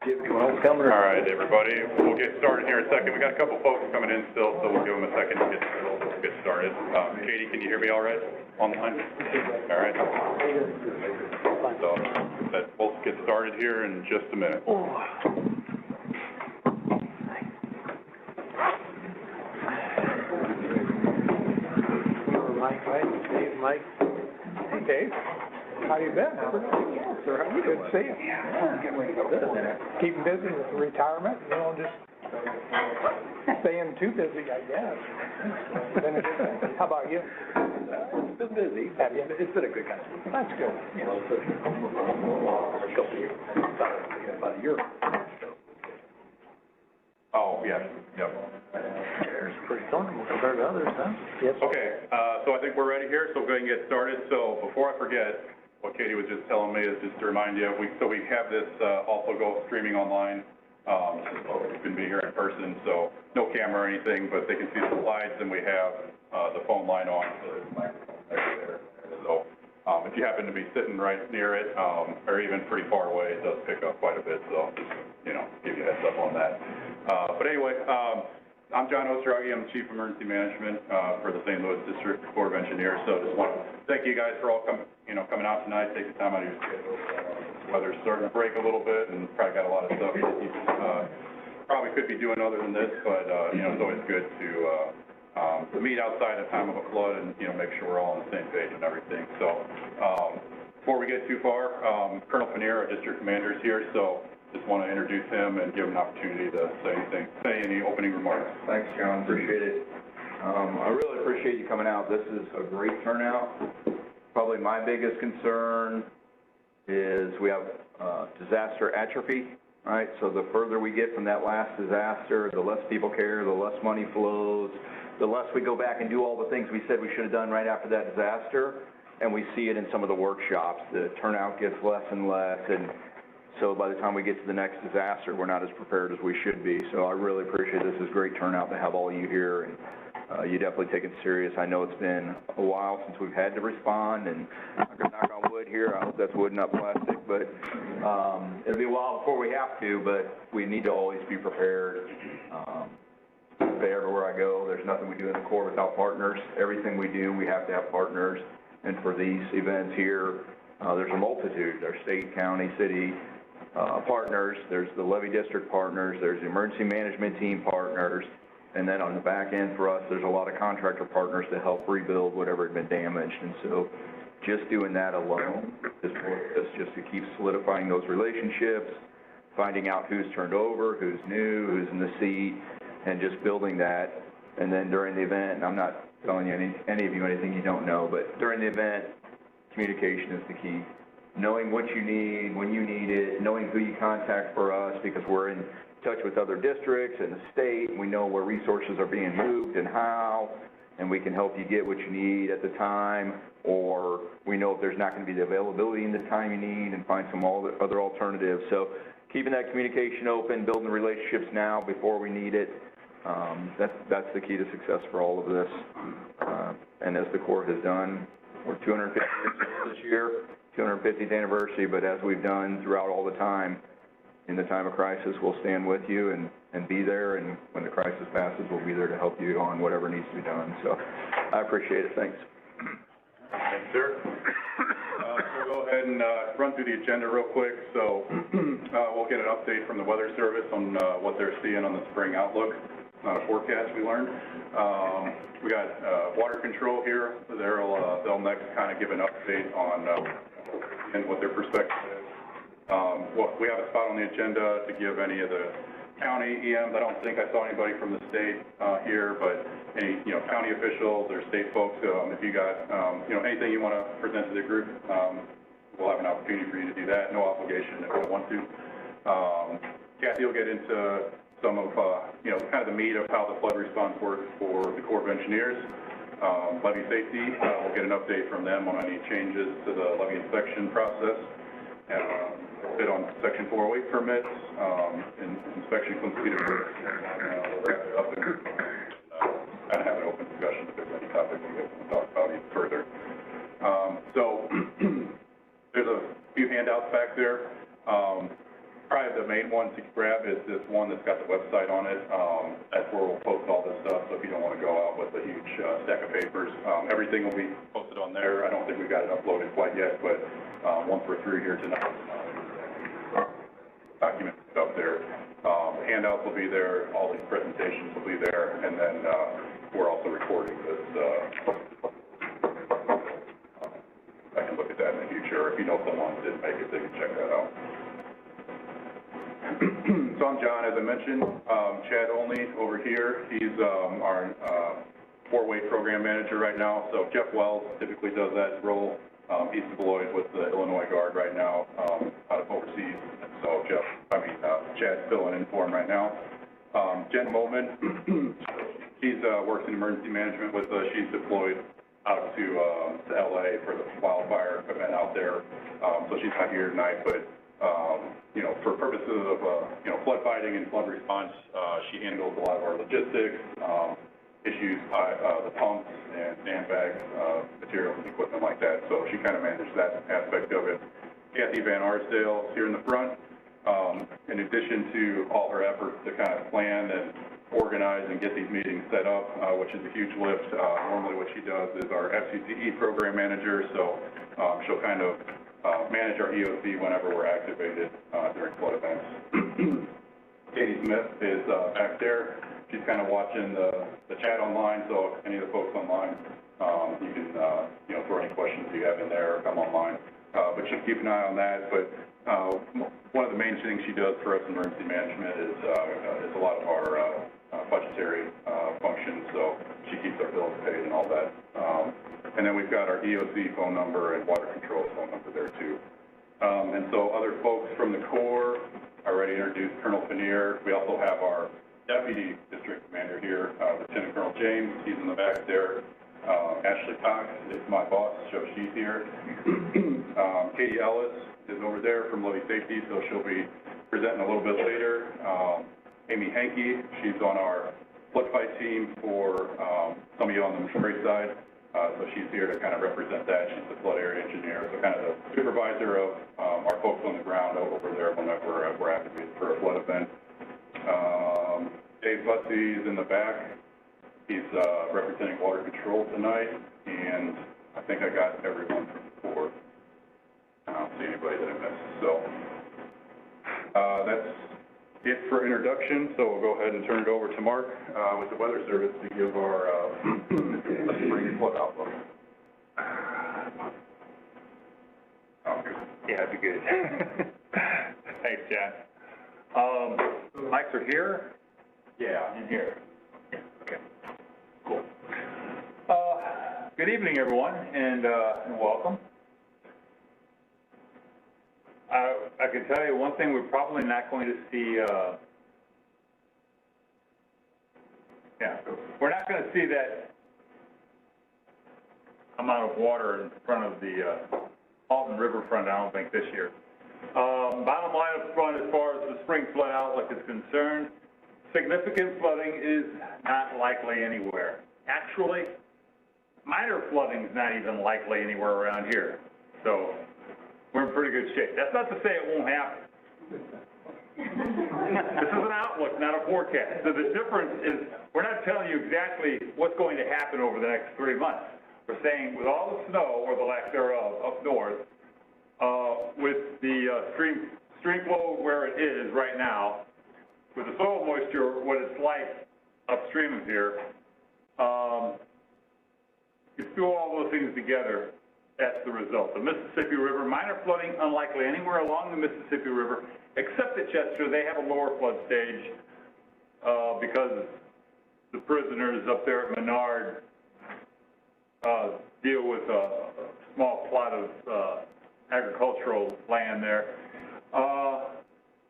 All right, everybody, we'll get started here in a second. We got a couple folks coming in still, so we'll give them a second to get started. Katie, can you hear me all right on the line? All right. So we'll get started here in just a minute. Mike, right? Dave, Mike. Hey, Dave. How you been? Yeah, sir. How you doing? Good to see you. Keeping busy with the retirement, you know, just staying too busy, I guess. Been a good thing. How about you? It's been busy. Have you? It's been a good kind of week. That's good. You know, so a couple of years, about a year. Oh, yeah, yep. It's pretty normal compared to others, huh? Yes. Okay, so I think we're ready here, so we'll go ahead and get started. So before I forget, what Katie was just telling me is just to remind you, we have this also go streaming online. So you can be here in person, so no camera or anything, but they can see the slides, and we have the phone line on, so there's a microphone there. So if you happen to be sitting right near it, or even pretty far away, it does pick up quite a bit, so just, you know, give you a heads up on that. But anyway, I'm John Osterhage. I'm Chief Emergency Management for the St. Louis District Corps of Engineers. So just want to thank you guys for all coming out tonight, taking the time out of your schedule. The weather's starting to break a little bit, and probably got a lot of stuff that you probably could be doing other than this, but you know, it's always good to meet outside the time of a flood and, you know, make sure we're all on the same page and everything. So before we get too far, Colonel Paneer, our district commander, is here, so just want to introduce him and give him an opportunity to say any opening remarks. Thanks, John. Appreciate it. I really appreciate you coming out. This is a great turnout. Probably my biggest concern is we have disaster atrophy, right? So the further we get from that last disaster, the less people care, the less money flows, the less we go back and do all the things we said we should have done right after that disaster. And we see it in some of the workshops. The turnout gets less and less, and so by the time we get to the next disaster, we're not as prepared as we should be. So I really appreciate this. It's a great turnout to have all you here, and you definitely take it serious. I know it's been a while since we've had to respond, and I'm going to knock on wood here. I hope that's wood, not plastic, but it'll be a while before we have to, but we need to always be prepared. Everywhere I go, there's nothing we do in the Corps without partners. Everything we do, we have to have partners, and for these events here, there's a multitude. There's state, county, city, partners, there's the levee district partners, there's the emergency management team partners, and then on the back end for us, there's a lot of contractor partners to help rebuild whatever had been damaged. And so just doing that alone is just to keep solidifying those relationships, finding out who's turned over, who's new, who's in the seat, and just building that. And then during the event, and I'm not telling you any of you anything you don't know, but during the event, communication is the key. Knowing what you need, when you need it, knowing who you contact for us, because we're in touch with other districts and the state, and we know where resources are being moved and how, and we can help you get what you need at the time, or we know if there's not going to be the availability in the time you need, and find some other alternatives. So keeping that communication open, building the relationships now before we need it, that's the key to success for all of this. And as the Corps has done, we're 250 years this year. 250th anniversary, but as we've done throughout all the time, in the time of crisis, we'll stand with you and be there, and when the crisis passes, we'll be there to help you on whatever needs to be done. So I appreciate it. Thanks. Thanks, sir. So we'll go ahead and run through the agenda real quick. So we'll get an update from the Weather Service on what they're seeing on the spring outlook forecast we learned. We got water control here. They'll next kind of give an update on and what their perspective is. We have a spot on the agenda to give any of the county EMs. I don't think I saw anybody from the state here, but any county officials or state folks, if you got anything you want to present to the group, we'll have an opportunity for you to do that. No obligation if you don't want to. Kathy will get into some of kind of the meat of how the flood response works for the Corps of Engineers. Levee safety, we'll get an update from them on any changes to the levee inspection process. A bit on Section 408 permits, inspection completed. We'll wrap it up and kind of have an open discussion if there's any topic we want to talk about even further. So there's a few handouts back there. Probably the main main one to grab is this one that's got the website on it. That's where we'll post all this stuff, so if you don't want to go out with a huge stack of papers, everything will be posted on there. I don't think we've got it uploaded quite yet, but once we're through here tonight, document stuff there. Handouts will be there, all these presentations will be there, and then we're also recording this. I can look at that in the future. If you know someone who didn't make it, they can check that out. So I'm John, as I mentioned. Chad Olney over here, he's our four-way program manager right now. So Jeff Wells typically does that role. He's deployed with the Illinois Guard right now, out of overseas. So Chad's filling in for him right now. Jen Moman, she's works in emergency management with us. She's deployed out to LA for the wildfire event out there. So she's not here tonight, but you know, for purposes of you know, flood fighting and flood response, she handles a lot of our logistics issues, the pumps and sandbags, materials and equipment like that. So she kind of manages that aspect of it. Kathy Van Arsdale here in the front. In addition to all her efforts to kind of plan and organize and get these meetings set up, which is a huge lift. Normally what she does is our FCCE program manager, so she'll kind of manage our EOC whenever we're activated during flood events. Katie Smith is back there. She's kind of watching the chat online, so if any of the folks online, you can you know, throw any questions you have in there or come online. But she'll keep an eye on that. But one of the main things she does for us in emergency management is a lot of our budgetary functions, so she keeps our bills paid and all that. And then we've got our EOC phone number and water control phone number there too. And so other folks from the Corps, I already introduced Colonel Pannier. We also have our Deputy District Commander here, Lieutenant Colonel James. He's in the back there. Ashley Cox is my boss, so she's here. Katie Ellis is over there from Levy Safety, so she'll be presenting a little bit later. Amy Hankey, she's on our flood fight team for some of you on the Missouri side, so she's here to kind of represent that. She's the flood area engineer, so kind of the supervisor of our folks on the ground over there whenever we're activated for a flood event. Dave Bussey's in the back. He's representing water control tonight, and I think I got everyone from the board. I don't see anybody that I missed. So that's it for introduction. So we'll go ahead and turn it over to Mark with the Weather Service to give our spring flood outlook. Yeah, that'd be good. Thanks, John. Mics are here? Yeah. In here. Yeah, okay. Cool. Good evening, everyone, and welcome. I can tell you one thing, we're probably not going to see, we're not going to see that amount of water in front of the Alton Riverfront, I don't think, this year. Bottom line up front, as far as the spring flood outlook is concerned, significant flooding is not likely anywhere. Actually, minor flooding is not even likely anywhere around here. So we're in pretty good shape. That's not to say it won't happen. This is an outlook, not a forecast. So the difference is we're not telling you exactly what's going to happen over the next 3 months. We're saying with all the snow, or the lack thereof, up north, with the stream flow where it is right now, with the soil moisture, what it's like upstream of here, you throw all those things together, that's the result. The Mississippi River, minor flooding unlikely anywhere along the Mississippi River, except at Chester. They have a lower flood stage because the prisoners up there at Menard deal with a small plot of agricultural land there.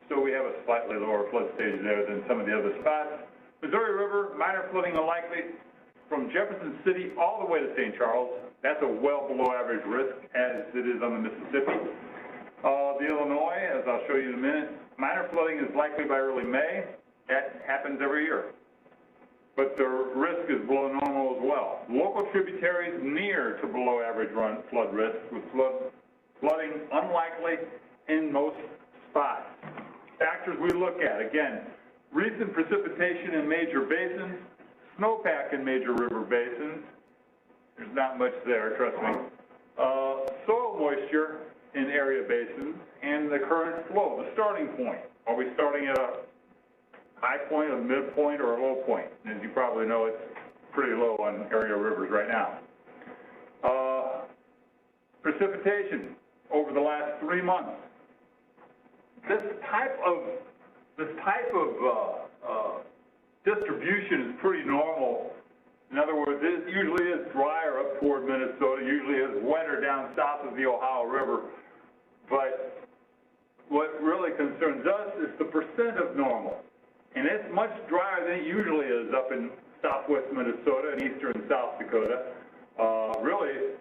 So we have a slightly lower flood stage there than some of the other spots. Missouri River, minor flooding unlikely from Jefferson City all the way to St. Charles. That's a well below average risk, as it is on the Mississippi. The Illinois, as I'll show you in a minute, minor flooding is likely by early May. That happens every year. But the risk is below normal as well. Local tributaries near to below average flood risk, with flooding unlikely in most spots. factors we look at, again, recent precipitation in major basins, snowpack in major river basins, there's not much there, trust me, soil moisture in area basins, and the current flow, the starting point. Are we starting at a high point, a midpoint, or a low point? As you probably know, it's pretty low on area rivers right now. Precipitation over the last 3 months. This type of distribution is pretty normal. In other words, it usually is drier up toward Minnesota, usually is wetter down south of the Ohio River. But what really concerns us is the percent of normal. And it's much drier than it usually is up in southwest Minnesota and eastern South Dakota. Really,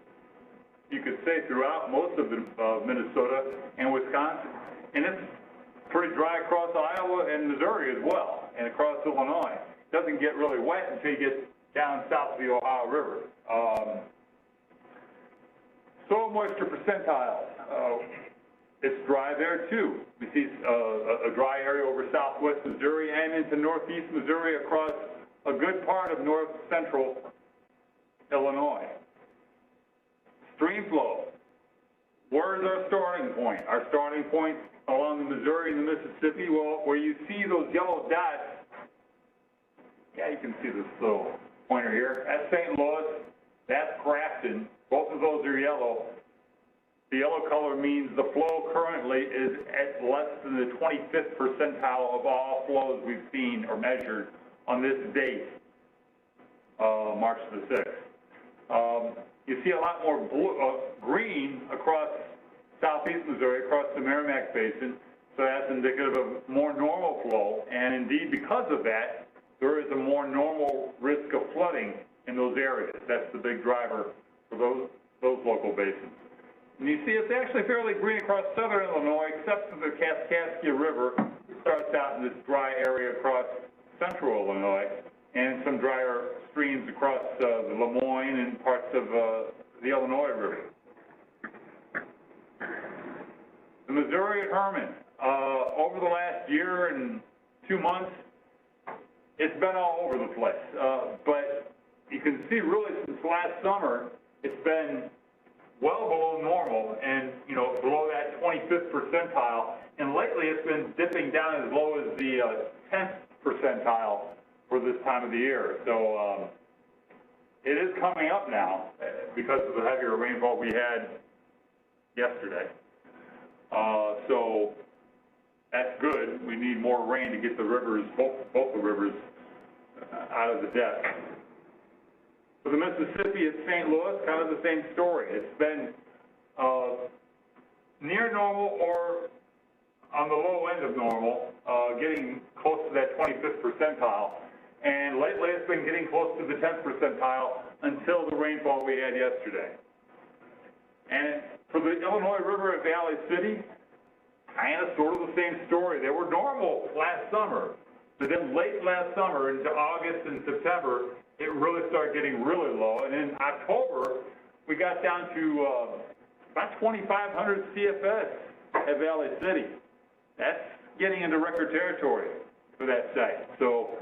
you could say throughout most of Minnesota and Wisconsin. And it's pretty dry across Iowa and Missouri as well, and across Illinois. It doesn't get really wet until you get down south of the Ohio River. Soil moisture percentiles. It's dry there too. We see a dry area over southwest Missouri and into northeast Missouri across a good part of north central Illinois. Stream flow. Where is our starting point? Our starting point along the Missouri and the Mississippi, well, where you see those yellow dots, yeah, you can see this little pointer here. That's St. Louis, that's Grafton. Both of those are yellow. The yellow color means the flow currently is at less than the 25th percentile of all flows we've seen or measured on this date, March the 6th. You see a lot more green across southeast Missouri, across the Merrimack Basin, so that's indicative of more normal flow, and indeed because of that, there is a more normal risk of flooding in those areas. That's the big driver for those local basins. And you see it's actually fairly green across southern Illinois, except for the Kaskaskia River, which starts out in this dry area across central Illinois, and some drier streams across the Lemoyne and parts of the Illinois River. The Missouri at Herman, over the last year and 2 months, it's been all over the place. But you can see really since last summer, it's been well below normal and, you know, below that 25th percentile. And lately it's been dipping down as low as the 10th percentile for this time of the year. So it is coming up now because of the heavier rainfall we had yesterday. So that's good. We need more rain to get the rivers, both the rivers, out of the depth. For the Mississippi at St. Louis, kind of the same story. It's been near normal or on the low end of normal, getting close to that 25th percentile. And lately it's been getting close to the 10th percentile until the rainfall we had yesterday. And for the Illinois River at Valley City, kind of sort of the same story. They were normal last summer, but then late last summer into August and September, it really started getting really low. And in October, we got down to about 2,500 CFS at Valley City. That's getting into record territory for that site. So,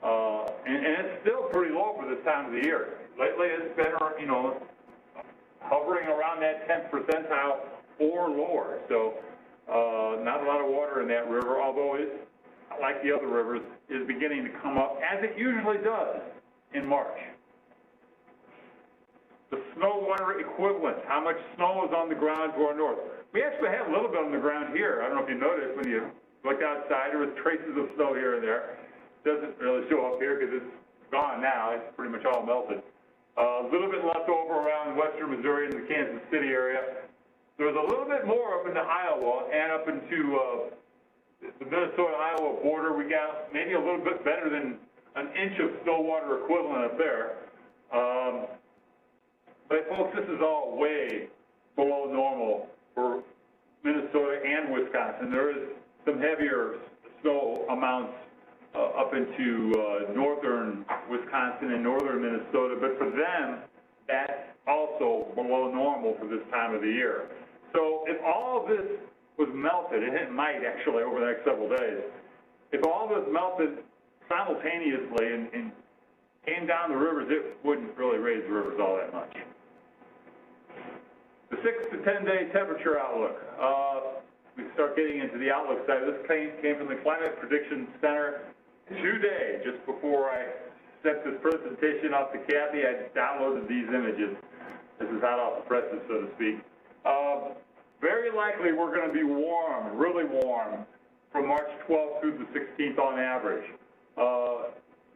and it's still pretty low for this time of the year. Lately, it's been, you know, hovering around that 10th percentile or lower. So, not a lot of water in that river, although it, like the other rivers, is beginning to come up, as it usually does in March. The snow water equivalent, how much snow is on the ground to our north. We actually have a little bit on the ground here. I don't know if you noticed when you look outside, there was traces of snow here and there. It doesn't really show up here because it's gone now. It's pretty much all melted. A little bit left over around western Missouri and the Kansas City area. There was a little bit more up into Iowa and up into the Minnesota-Iowa border. We got maybe a little bit better than an inch of snow water equivalent up there. But folks, this is all way below normal for Minnesota and Wisconsin. There is some heavier snow amounts up into northern Wisconsin and northern Minnesota, but for them, that's also below normal for this time of the year. So if all of this was melted, and it might actually over the next several days, if all this melted simultaneously and came down the rivers, it wouldn't really raise the rivers all that much. The 6 to 10 day temperature outlook. We start getting into the outlook side. This came from the Climate Prediction Center today, just before I sent this presentation off to Kathy. I downloaded these images. This is hot off the presses, so to speak. Very likely we're going to be warm, really warm, from March 12th through the 16th on average,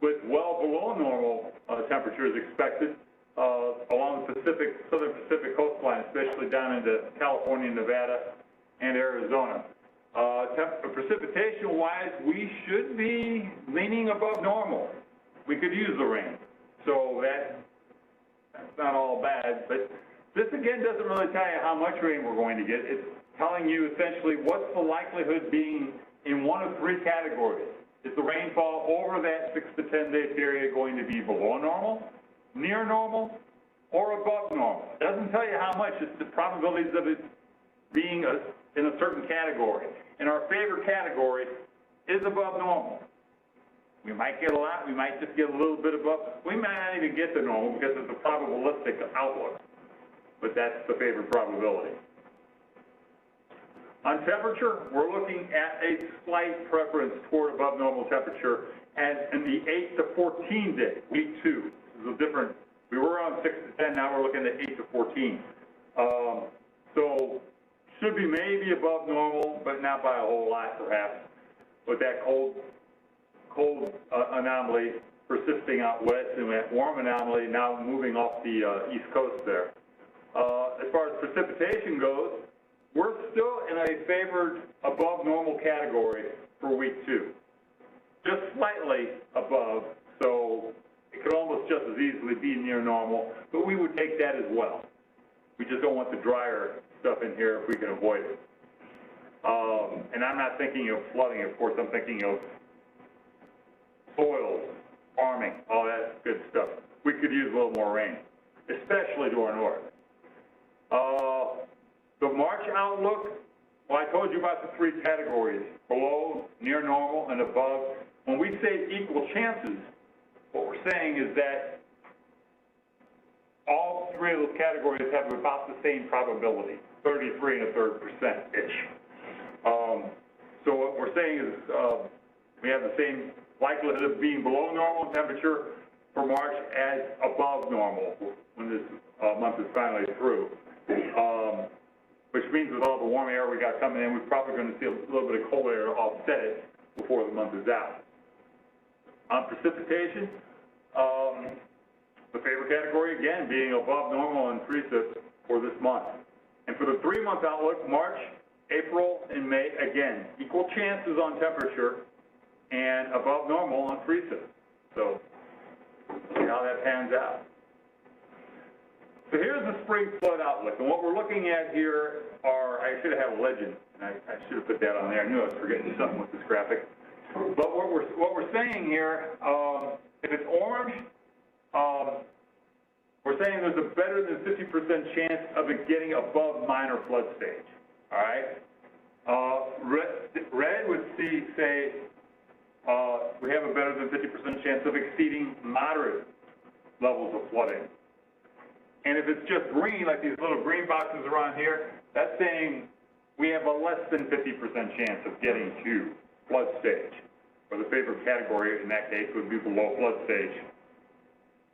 with well below normal temperatures expected along the southern Pacific coastline, especially down into California, Nevada, and Arizona. Precipitation-wise, we should be leaning above normal. We could use the rain, so that's not all bad, but this again doesn't really tell you how much rain we're going to get. It's telling you essentially what's the likelihood being in one of 3 categories. Is the rainfall over that 6 to 10 day period going to be below normal, near normal, or above normal? It doesn't tell you how much, it's the probabilities of it being in a certain category. And our favorite category is above normal. We might get a lot, we might just get a little bit above, we might not even get to normal because it's a probabilistic outlook, but that's the favorite probability. On temperature, we're looking at a slight preference toward above normal temperature and in the 8 to 14 day, week 2. This is a different, we were on 6 to 10, now we're looking at 8 to 14. So should be maybe above normal, but not by a whole lot perhaps, with that cold anomaly persisting out west and that warm anomaly now moving off the east coast there. As far as precipitation goes, we're still in a favored above normal category for week 2. Just slightly above, so it could almost just as easily be near normal, but we would take that as well. We just don't want the drier stuff in here if we can avoid it. And I'm not thinking of flooding, of course, I'm thinking of soils, farming, all that good stuff. We could use a little more rain, especially to our north. The March outlook, well, I told you about the 3 categories, below, near normal, and above. When we say equal chances, what we're saying is that all 3 of those categories have about the same probability, 33 1/3%-ish. So what we're saying is we have the same likelihood of being below normal temperature for March as above normal when this month is finally through. Which means with all the warm air we got coming in, we're probably going to see a little bit of cold air to offset it before the month is out. On precipitation, the favorite category, again, being above normal and precip for this month. And for the 3-month outlook, March, April, and May, again, equal chances on temperature and above normal on precip. So, see how that pans out. So here's the spring flood outlook, and what we're looking at here are, I should have a legend, and I should have put that on there. I knew I was forgetting something with this graphic. But what we're saying here, if it's orange, we're saying there's a better than 50% chance of it getting above minor flood stage. All right. Red would say we have a better than 50% chance of exceeding moderate levels of flooding. And if it's just green, like these little green boxes around here, that's saying we have a less than 50% chance of getting to flood stage, or the favorite category in that case would be below flood stage.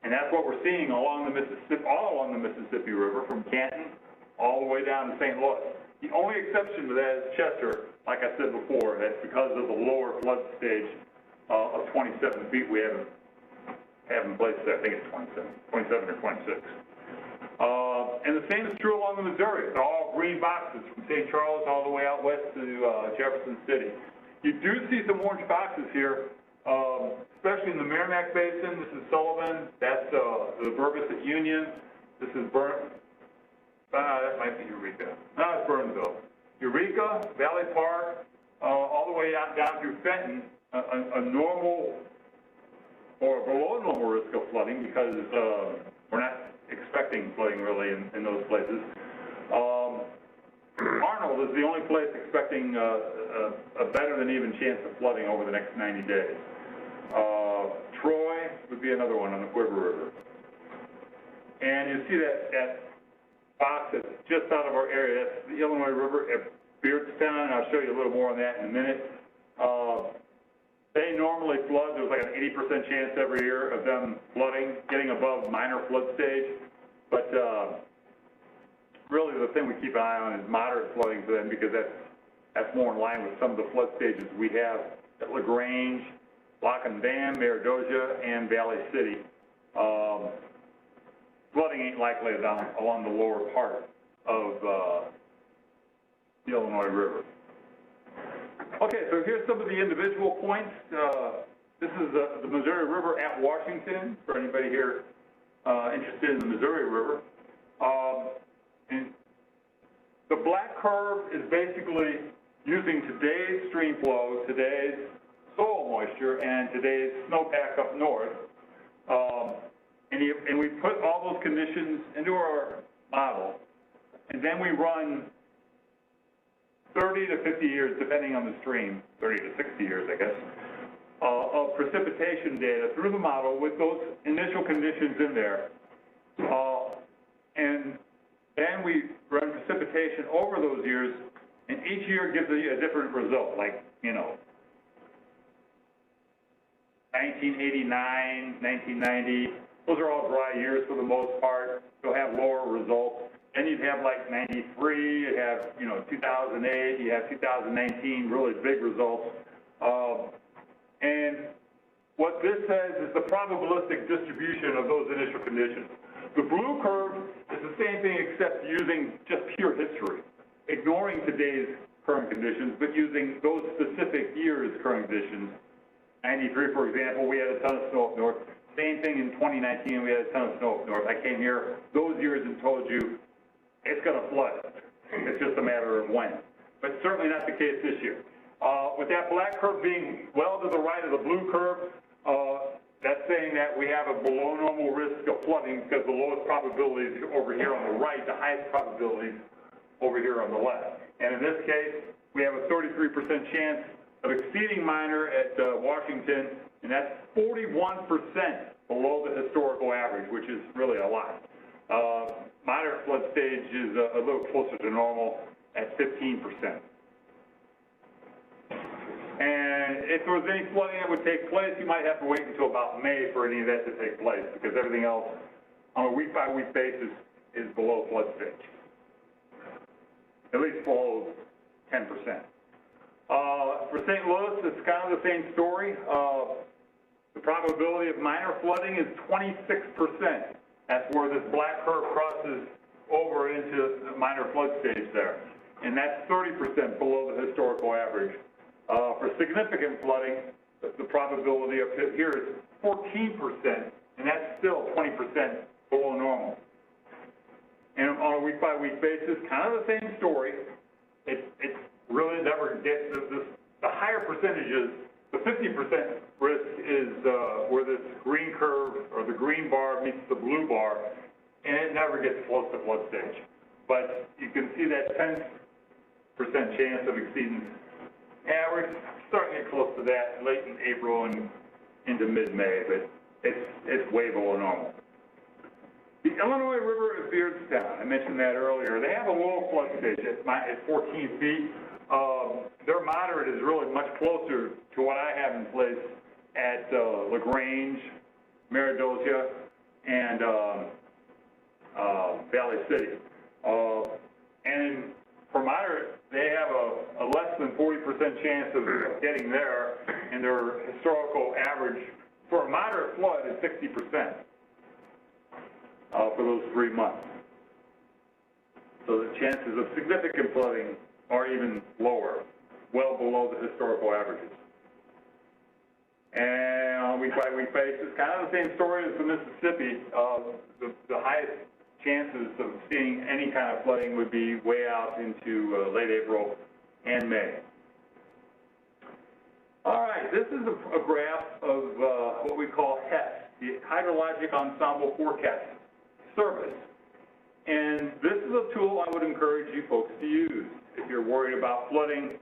And that's what we're seeing along the Mississippi, all along the Mississippi River, from Canton all the way down to St. Louis. The only exception to that is Chester, like I said before, that's because of the lower flood stage of 27 feet we have in place there. I think it's 27 or 26. And the same is true along the Missouri. They're all green boxes from St. Charles all the way out west to Jefferson City. You do see some orange boxes here, especially in the Merrimack Basin. This is Sullivan. That's the Burgess at Union. This is that might be Eureka. No, it's Burnsville. Eureka, Valley Park, all the way down through Fenton, a normal or below normal risk of flooding because we're not expecting flooding really in those places. Arnold Arnold is the only place expecting a better than even chance of flooding over the next 90 days. Troy would be another one on the Quiver River. And you see that box that's just out of our area, that's the Illinois River at Beardstown, and I'll show you a little more on that in a minute. They normally flood. There's like an 80% chance every year of them flooding, getting above minor flood stage. But really the thing we keep an eye on is moderate flooding for them, because that's more in line with some of the flood stages we have at LaGrange, Lock and Dam, Maradoja, and Valley City. Flooding ain't likely down along the lower part of the Illinois River. Okay, so here's some of the individual points. This is the Missouri River at Washington, for anybody here interested in the Missouri River. And the black curve is basically using today's stream flow, today's soil moisture, and today's snowpack up north. And we put all those conditions into our model, and then we run 30 to 50 years, depending on the stream, 30 to 60 years, I guess, of precipitation data through the model with those initial conditions in there. And then we run precipitation over those years, and each year gives you a different result, like, 1989, 1990, those are all dry years for the most part. You'll have lower results. Then you'd have like 93, you'd have, 2008, you have 2019, really big results. And what this says is the probabilistic distribution of those initial conditions. The blue curve is the same thing except using just pure history, ignoring today's current conditions, but using those specific years' current conditions. 93, for example, we had a ton of snow up north. Same thing in 2019, we had a ton of snow up north. I came here those years and told you it's going to flood. It's just a matter of when. But certainly not the case this year. With that black curve being well to the right of the blue curve, that's saying that we have a below normal risk of flooding because the lowest probabilities over here on the right, the highest probabilities over here on the left. And in this case, we have a 33% chance of exceeding minor at Washington, and that's 41% below the historical average, which is really a lot. Moderate flood stage is a little closer to normal at 15%. And if there was any flooding that would take place, you might have to wait until about May for any of that to take place, because everything else on a week-by-week basis is below flood stage, at least below 10%. For St. Louis, it's kind of the same story. The probability of minor flooding is 26%. That's where this black curve crosses over into the minor flood stage there. And that's 30% below the historical average. For significant flooding, the probability up here is 14%, and that's still 20% below normal. And on a week-by-week basis, kind of the same story. It really never gets the higher percentages. The 50% risk is where this green curve or the green bar meets the blue bar, and it never gets close to flood stage. But you can see that 10% chance of exceedance. Yeah, we're starting to get close to that late in April and into mid-May, but it's way below normal. The Illinois River at Beardstown, I mentioned that earlier. They have a low flood stage at 14 feet. Their moderate is really much closer to what I have in place at LaGrange, Maradoja, and Valley City. And for moderate, they have a less than 40% chance of getting there, and their historical average for a moderate flood is 60% for those 3 months. So the chances of significant flooding are even lower, well below the historical averages. And on a week-by-week basis, kind of the same story as the Mississippi. The highest chances of seeing any kind of flooding would be way out into late April and May. All right, this is a graph of what we call HES, the Hydrologic Ensemble Forecast Service. And this is a tool I would encourage you folks to use. if you're worried about flooding,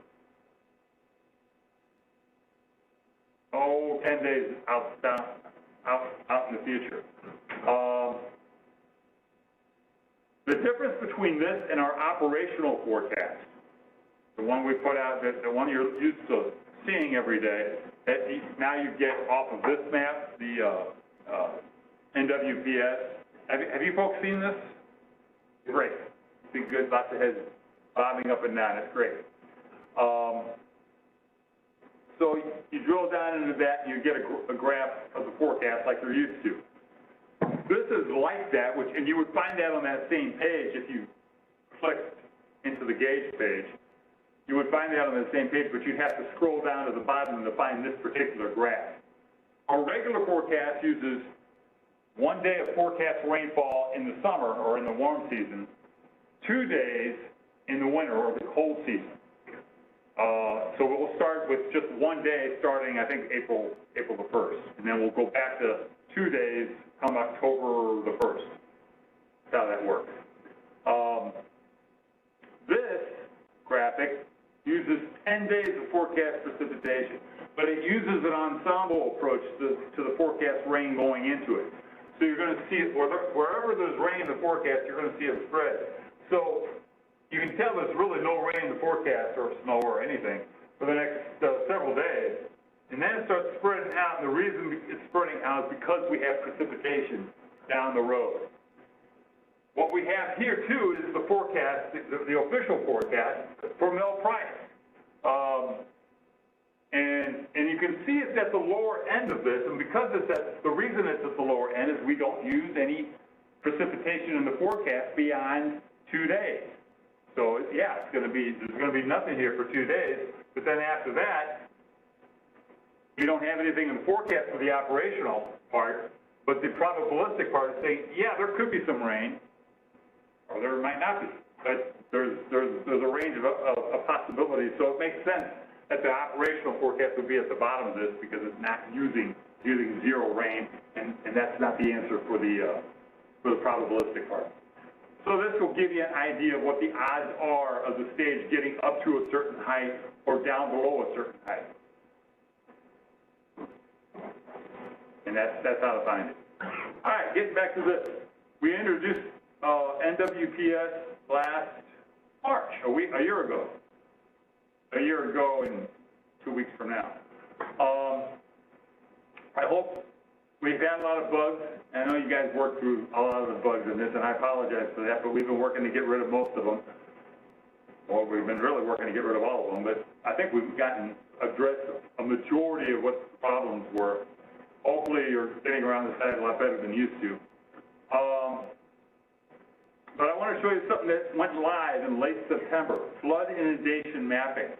10 days out in the future. The difference between this and our operational forecast, the one we put out, the one you're used to seeing every day, now you get off of this map, the NWPS. Have you folks seen this? Great. It's been good, lots of heads bobbing up and down. It's great. So you drill down into that and you get a graph of the forecast like you're used to. This is like that, and you would find that on that same page if you clicked into the gauge page. You would find that on the same page, but you'd have to scroll down to the bottom to find this particular graph. Our regular forecast uses 1 day of forecast rainfall in the summer or in the warm season, 2 days in the winter or the cold season. So we'll start with just 1 day starting, I think, April the 1st. And then we'll go back to 2 days come October the 1st. That's how that works. This graphic uses 10 days of forecast precipitation, but it uses an ensemble approach to the forecast rain going into it. So you're going to see it, wherever there's rain in the forecast, you're going to see it spread. So you can tell there's really no rain in the forecast or snow or anything for the next several days. And then it starts spreading out, and the reason it's spreading out is because we have precipitation down the road. What we have here, too, is the forecast, the official forecast for mill price. And you can see it's at the lower end of this, and because the reason it's at the lower end is we don't use any precipitation in the forecast beyond 2 days. So yeah, there's going to be nothing here for 2 days, but then after that, we don't have anything in the forecast for the operational part, but the probabilistic part is saying, yeah, there could be some rain, or there might not be, but there's a range of possibilities, so it makes sense that the operational forecast would be at the bottom of this because it's not using zero rain, and that's not the answer for the probabilistic part. So this will give you an idea of what the odds are of the stage getting up to a certain height or down below a certain height. And that's how to find it. All right, getting back to this. We introduced NWPS last March, a year ago. A year ago and 2 weeks from now. I hope we've had a lot of bugs. I know you guys worked through a lot of the bugs in this, and I apologize for that, but we've been working to get rid of most of them. Well, we've been really working to get rid of all of them, but I think we've addressed a majority of what the problems were. Hopefully you're getting around the site a lot better than used to. But I want to show you something that went live in late September, flood inundation mapping.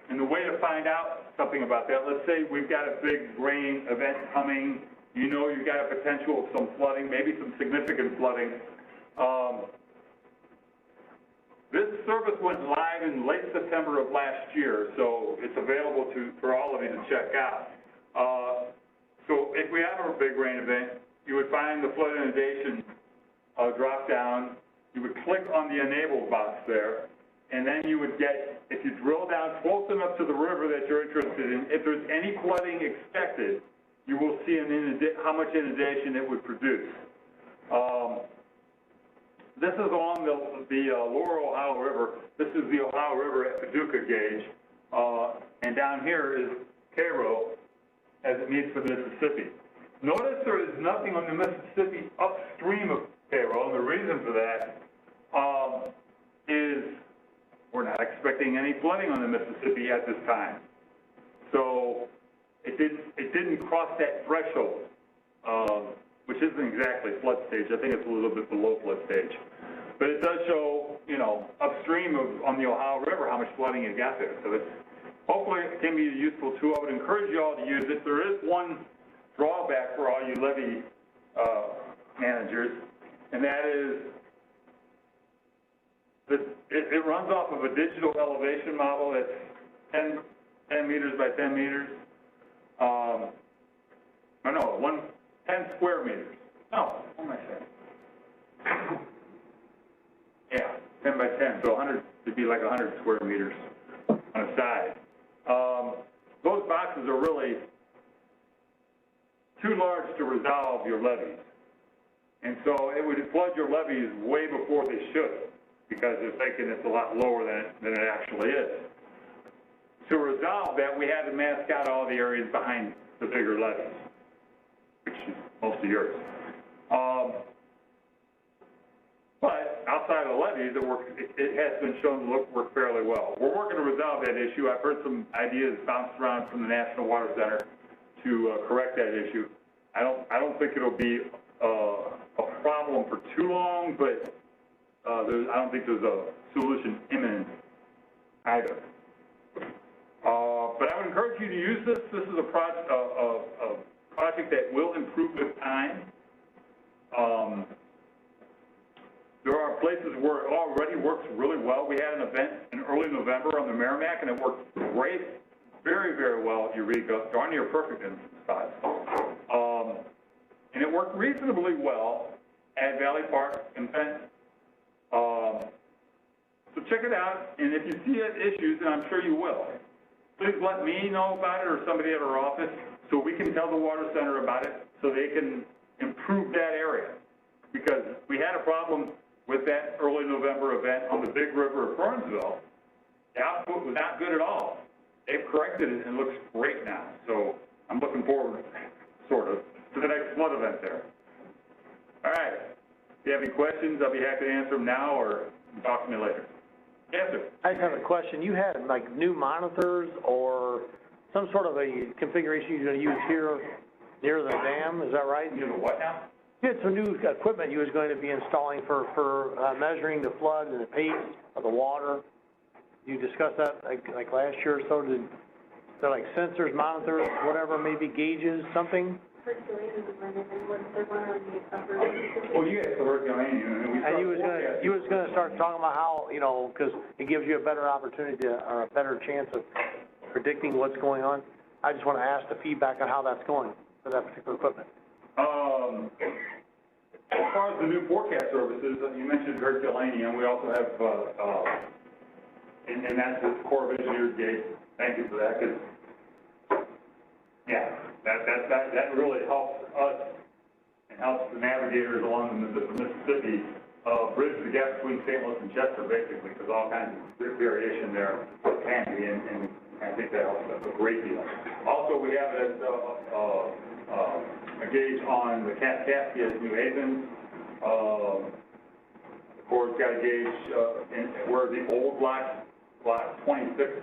And the way to find out something about that, let's say we've got a big rain event coming, you know you've got a potential of some flooding, maybe some significant flooding. This service went live in late September of last year, so it's available for all of you to check out. So if we have a big rain event, you would find the flood inundation drop down, you would click on the enable box there, and then you would get, if you drill down close enough to the river that you're interested in, if there's any flooding expected, you will see how much inundation it would produce. This is along the lower Ohio River. This is the Ohio River at Paducah gauge, and down here is Cairo as it meets the Mississippi. Notice there is nothing on the Mississippi upstream of Cairo, and the reason for that is we're not expecting any flooding on the Mississippi at this time. So it didn't cross that threshold, which isn't exactly flood stage. I think it's a little bit below flood stage. But it does show, upstream on the Ohio River how much flooding it got there. So hopefully it can be a useful tool. I would encourage you all to use it. There is one drawback for all you levee managers, and that is that it runs off of a digital elevation model that's 10 meters by 10 meters. 10 square meters. No, what am I saying? Yeah, 10 by 10, so 100, it'd be like 100 square meters on a side. Those boxes are really too large to resolve your levees. And so it would flood your levees way before they should, because they're thinking it's a lot lower than it actually is. To resolve that, we had to mask out all the areas behind the bigger levees, which is most of yours. But outside of the levees, it has been shown to work fairly well. We're working to resolve that issue. I've heard some ideas bounced around from the National Water Center to correct that issue. I don't think it'll be a problem for too long, but I don't think there's a solution imminent either. But I would encourage you to use this. This is a project that will improve with time. There are places where it already works really well. We had an event in early November on the Merrimack, and it worked great, very, very well at Eureka, darn near perfect in spots. And it worked reasonably well at Valley Park and Fenton. So check it out, and if you see issues, and I'm sure you will, please let me know about it or somebody at our office so we can tell the Water Center about it so they can improve that area. Because we had a problem with that early November event on the Big River of Burnsville. The output was not good at all. They've corrected it and it looks great now. So I'm looking forward, sort of, to the next flood event there. All right. If you have any questions, I'll be happy to answer them now or talk to me later. Yes, sir. I just have a question. You had like new monitors or some sort of a configuration you're going to use here near the dam, is that right? You know what now? You had some new equipment you was going to be installing for measuring the flood and the pace of the water. You discussed that like last year or so. They're like sensors, monitors, whatever, maybe gauges, something? Oh, you had the Herculaneum, And you was gonna start talking about how, you know, because it gives you a better opportunity or a better chance of predicting what's going on. I just want to ask the feedback on how that's going for that particular equipment. As far as the new forecast services, you mentioned Herculaneum. We also have, and that's the Corps of Engineers gate. Thank you for that, because, yeah, that really helps us and helps the navigators along the Mississippi bridge the gap between St. Louis and Chester, basically, because all kinds of variation there can be, and I think that helps us a great deal. Also, we have a gauge on the Kaskaskia at New Haven. The Corps got a gauge where the old block 26.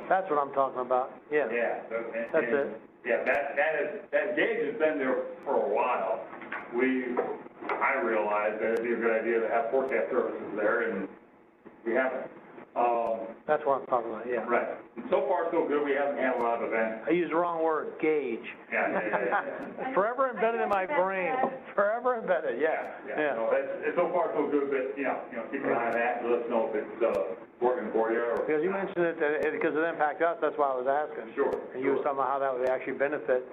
That's what I'm talking about. Yeah. Yeah. That's it. Yeah, that gauge has been there for a while. I realized that it'd be a good idea to have forecast services there, and we haven't. That's what I'm talking about, yeah. Right. And so far, so good. We haven't had a lot of events. I used the wrong word, gauge. Yeah. Forever embedded in my brain. Forever embedded, yeah. No, it's so far, so good, but, keep an eye on that and let us know if it's working for you. Because you mentioned it, because it impacted us, that's why I was asking. Sure. And you were talking about how that would actually benefit.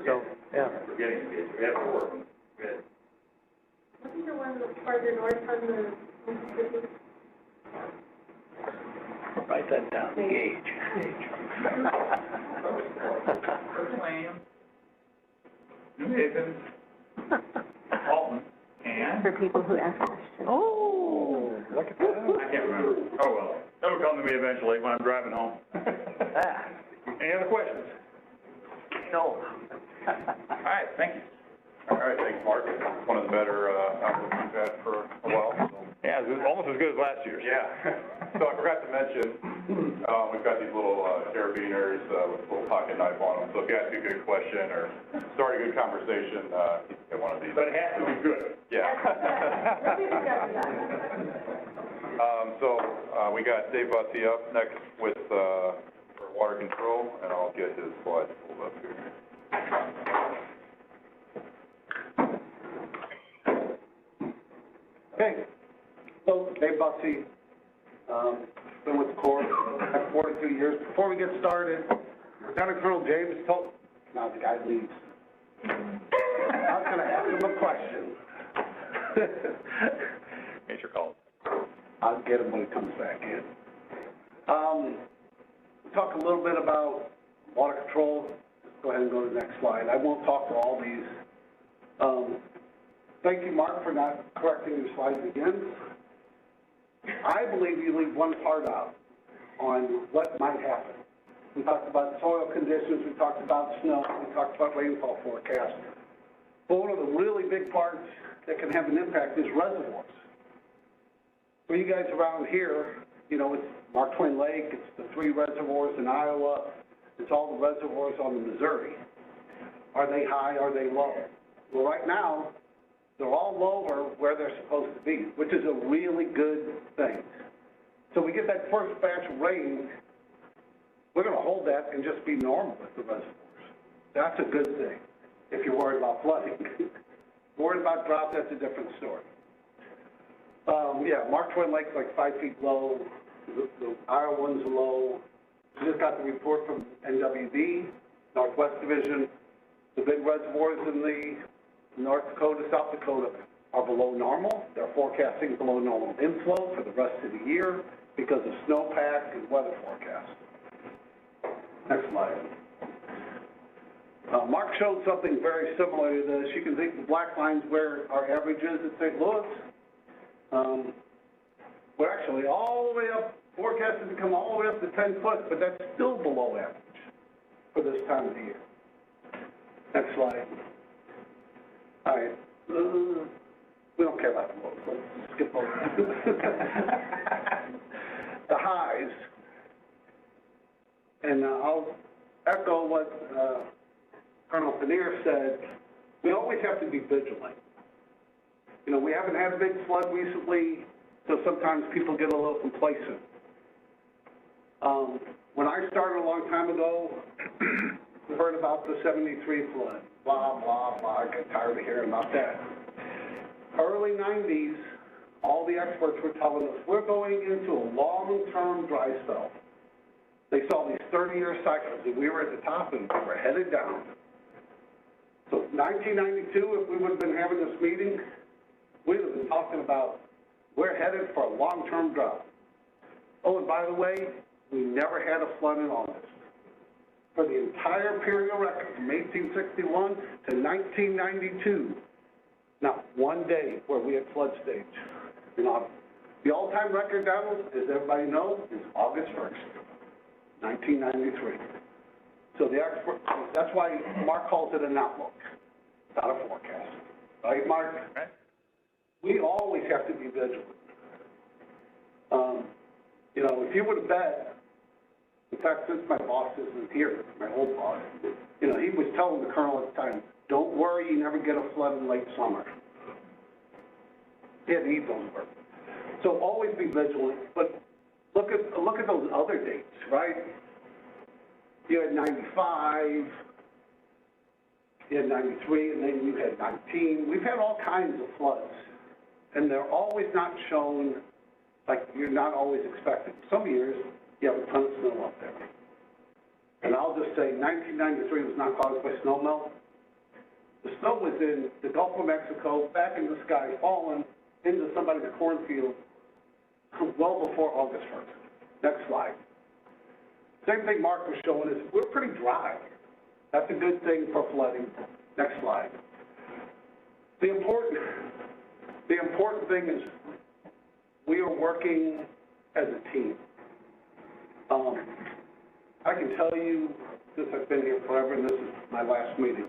So, yeah. We're getting engaged. We have to work. Good. Wasn't there one that's farther north on the Mississippi? Write that down, gauge. New Haven, Alton, and For people who ask questions. Oh, look at that. I can't remember. Oh, well. It'll come to me eventually when I'm driving home. Any other questions? No. All right, thank you. All right, thanks, Mark. It's one of the better outlooks we've had for a while. So. Yeah, it was almost as good as last year's. Yeah. So I forgot to mention, we've got these little carabiners with a little pocket knife on them. So if you ask a good question or start a good conversation, you can get one of these. But it has to be good. Yeah. We got Dave Bussey up next with for water control, and I'll get his slides pulled up here. Okay, so Dave Bussey, been with the Corps for 42 years. Before we get started, Lieutenant Colonel James told, now the guy leaves. I was gonna ask him a question. Nature calls. I'll get him when he comes back in. Talk a little bit about water control. Let's go ahead and go to the next slide. I won't talk to all these. Thank you, Mark, for not correcting your slides again. I believe you leave one part out on what might happen. We talked about soil conditions, we talked about snow, we talked about rainfall forecast. But one of the really big parts that can have an impact is reservoirs. For you guys around here, you know, it's Mark Twain Lake, it's the 3 reservoirs in Iowa, it's all the reservoirs on the Missouri. Are they high, are they low? Well, right now, they're all lower where they're supposed to be, which is a really good thing. So we get that first batch of rain, we're gonna hold that and just be normal with the reservoirs. That's a good thing, if you're worried about flooding. Worried about drought, that's a different story. Yeah, Mark Twain Lake's like 5 feet low, the Iowa one's low. We just got the report from NWD, Northwest Division. The big reservoirs in the North Dakota, South Dakota are below normal. They're forecasting below normal inflow for the rest of the year because of snowpack and weather forecasts. Next slide. Mark showed something very similar to this. You can think the black line's where our average is at St. Louis. We're actually all the way up, forecasted to come all the way up to 10 foot, but that's still below average for this time of the year. Next slide. All right. We don't care about the lows. Let's skip over that. The highs. And I'll echo what Colonel Paneer said. We always have to be vigilant. You know, we haven't had a big flood recently, so sometimes people get a little complacent. When I started a long time ago, we heard about the 73 flood, blah, blah, blah. I got tired of hearing about that. Early 90s, all the experts were telling us we're going into a long-term dry spell. They saw these 30-year cycles, and we were at the top, and we were headed down. So 1992, if we would have been having this meeting, we would have been talking about we're headed for a long-term drought. Oh, and by the way, we never had a flood in August. For the entire period of record, from 1861 to 1992, not one day where we had flood stage in August. The all-time record, Donald, as everybody knows, is August 1st, 1993. So the expert, that's why Mark calls it an outlook, not a forecast. Right, Mark? Right. We always have to be vigilant. You know, if you would have bet, in fact, since my boss isn't here, my old boss, you know, he was telling the colonel at the time, don't worry, you never get a flood in late summer. He had to eat those words. So always be vigilant, but look at those other dates, right? You had 95, you had 93, and then you had 19. We've had all kinds of floods, and they're always not shown, like you're not always expecting. Some years, you have a ton of snow up there. And I'll just say 1993 was not caused by snow melt. The snow was in the Gulf of Mexico, back in the sky, falling into somebody's cornfield well before August 1st. Next slide. Same thing Mark was showing is we're pretty dry. That's a good thing for flooding. Next slide. The important thing is we are working as a team. I can tell you, since I've been here forever, and this is my last meeting,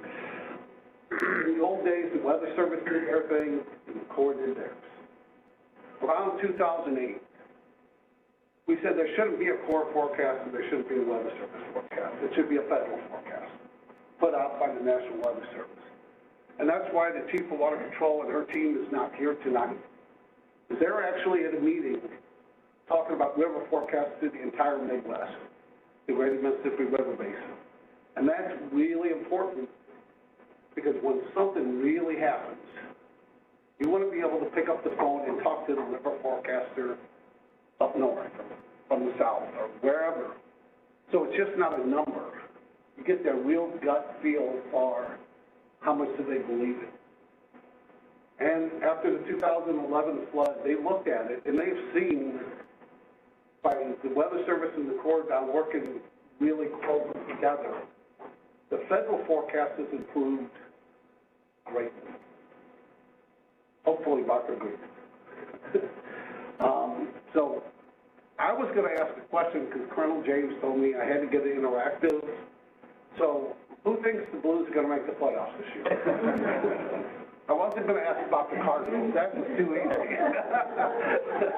in the old days, the Weather Service did their thing, and the Corps did theirs. Around 2008, we said there shouldn't be a Corps forecast and there shouldn't be a Weather Service forecast. It should be a federal forecast put out by the National Weather Service. And that's why the Chief of Water Control and her team is not here tonight. They're actually at a meeting talking about river forecasts through the entire Midwest, the Greater Mississippi River Basin. And that's really important because when something really happens, you want to be able to pick up the phone and talk to the river forecaster up north, from the south, or wherever. So it's just not a number. You get their real gut feel for how much do they believe it. And after the 2011 flood, they looked at it, and they've seen, by the Weather Service and the Corps down working really close together, the federal forecast has improved greatly. Hopefully, Dr. Green. So I was going to ask a question because Colonel James told me I had to get it interactive. So who thinks the Blues are going to make the playoffs this year? I wasn't going to ask about the Cardinals. That was too easy.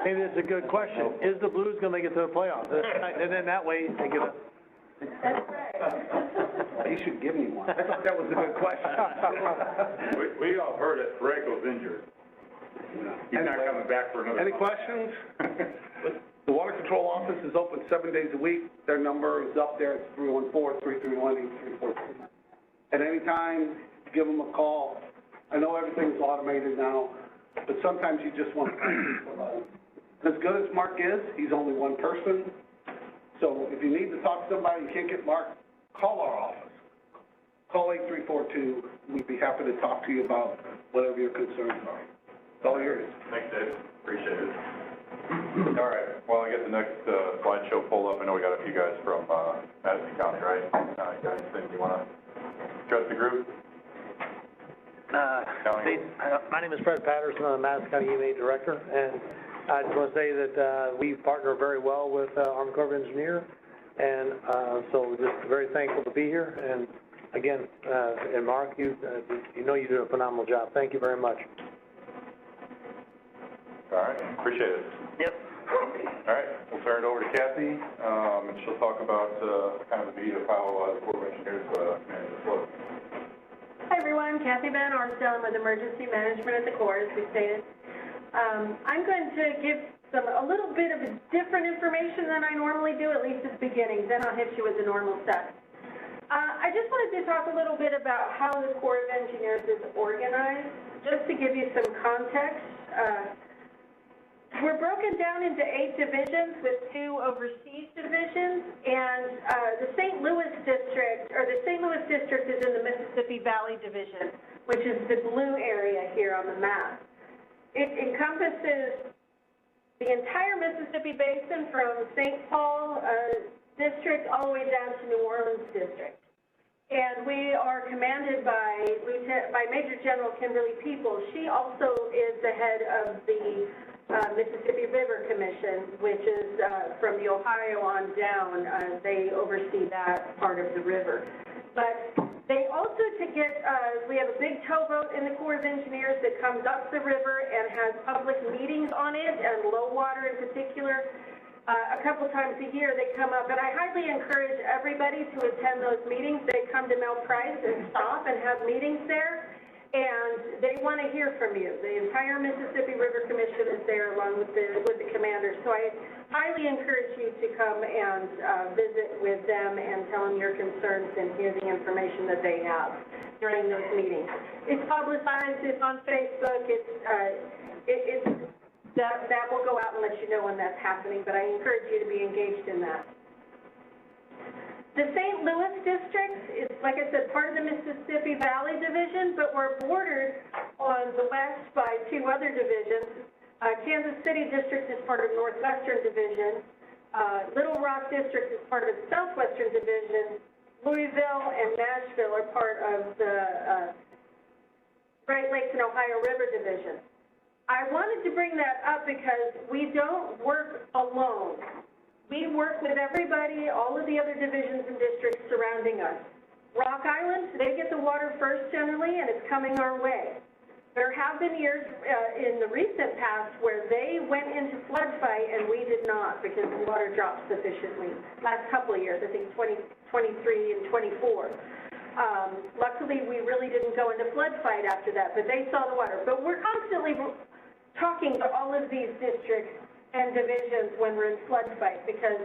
Maybe it's a good question. Is the Blues gonna make it to the playoffs? And then that way, they get a... That's right. You should give me one. I thought that was a good question. We all heard it, Parayko's injured. He's not coming back for another Any month. questions? The Water Control Office is open 7 days a week. Their number is up there. It's 314-331-8342. At any time, give them a call. I know everything's automated now, but sometimes you just want to. As good as Mark is, he's only one person. So if you need to talk to somebody, you can't get Mark, call our office. Call 8342. We'd be happy to talk to you about whatever your concerns are. It's all yours. Thanks, Dave. Appreciate it. All right, well, I get the next slideshow pulled up. I know we got a few guys from Madison County, right? Guys, think you want to address the group? My name is Fred Patterson. I'm the Madison County EMA Director, and I just want to say that we partner very well with Army Corps of Engineers, and so we're just very thankful to be here. And again, and Mark, you know you do a phenomenal job. Thank you very much. All right, appreciate it. Yep. All right, we'll turn it over to Kathy, and she'll talk about kind of the meat of how the Corps of Engineers manage the flood. Hi, everyone. Kathy Van Arsdale. I'm with Emergency Management at the Corps, as we stated. I'm going to give a little bit of different information than I normally do, at least at the beginning. Then I'll hit you with the normal stuff. I just wanted to talk a little bit about how the Corps of Engineers is organized, just to give you some context. We're broken down into 8 divisions with 2 overseas divisions, and the St. Louis District is in the Mississippi Valley Division, which is the blue area here on the map. It encompasses the entire Mississippi Basin from St. Paul District all the way down to New Orleans District. And we are commanded by Major General Kimberly Peoples. She also is the head of the Mississippi River Commission, which is from the Ohio on down. They oversee that part of the river. But they also, we have a big towboat in the Corps of Engineers that comes up the river and has public meetings on it, and low water in particular. A couple times a year they come up, and I highly encourage everybody to attend those meetings. They come to Mel Price and stop and have meetings there, and they want to hear from you. The entire Mississippi River Commission is there along with the commanders. So I highly encourage you to come and visit with them and tell them your concerns and hear the information that they have during those meetings. It's publicized, it's on Facebook, that will go out and let you know when that's happening, but I encourage you to be engaged in that. The St. Louis District is, like I said, part of the Mississippi Valley Division, but we're bordered on the west by 2 other divisions. Kansas City District is part of Northwestern Division. Little Rock District is part of Southwestern Division. Louisville and Nashville are part of the Great Lakes and Ohio River Division. I wanted to bring that up because we don't work alone. We work with everybody, all of the other divisions and districts surrounding us. Rock Island, they get the water first generally, and it's coming our way. There have been years in the recent past where they went into flood fight and we did not because the water dropped sufficiently. Last couple of years, I think 2023 and 24. Luckily, we really didn't go into flood fight after that, but they saw the water. But we're constantly talking to all of these districts and divisions when we're in flood fight, because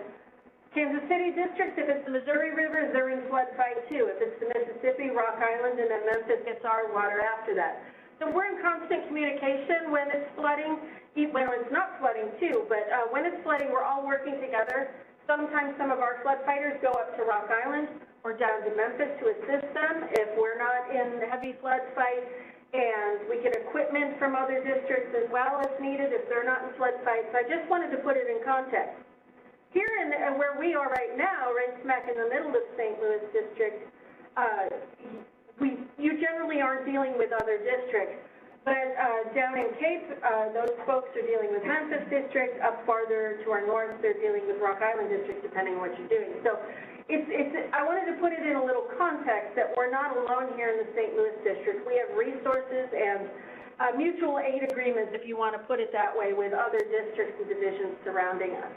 Kansas City District, if it's the Missouri River, they're in flood fight too. If it's the Mississippi, Rock Island, and then Memphis gets our water after that. So we're in constant communication when it's flooding, when it's not flooding too, but when it's flooding, we're all working together. Sometimes some of our flood fighters go up to Rock Island or down to Memphis to assist them if we're not in heavy flood fight. and we get equipment from other districts as well if needed, if they're not in flood sites. So I just wanted to put it in context. Here where we are right now, right smack in the middle of St. Louis District, you generally aren't dealing with other districts. But down in Cape, those folks are dealing with Memphis District. Up farther to our north, they're dealing with Rock Island District, depending on what you're doing. So I wanted to put it in a little context that we're not alone here in the St. Louis District. We have resources and mutual aid agreements, if you want to put it that way, with other districts and divisions surrounding us.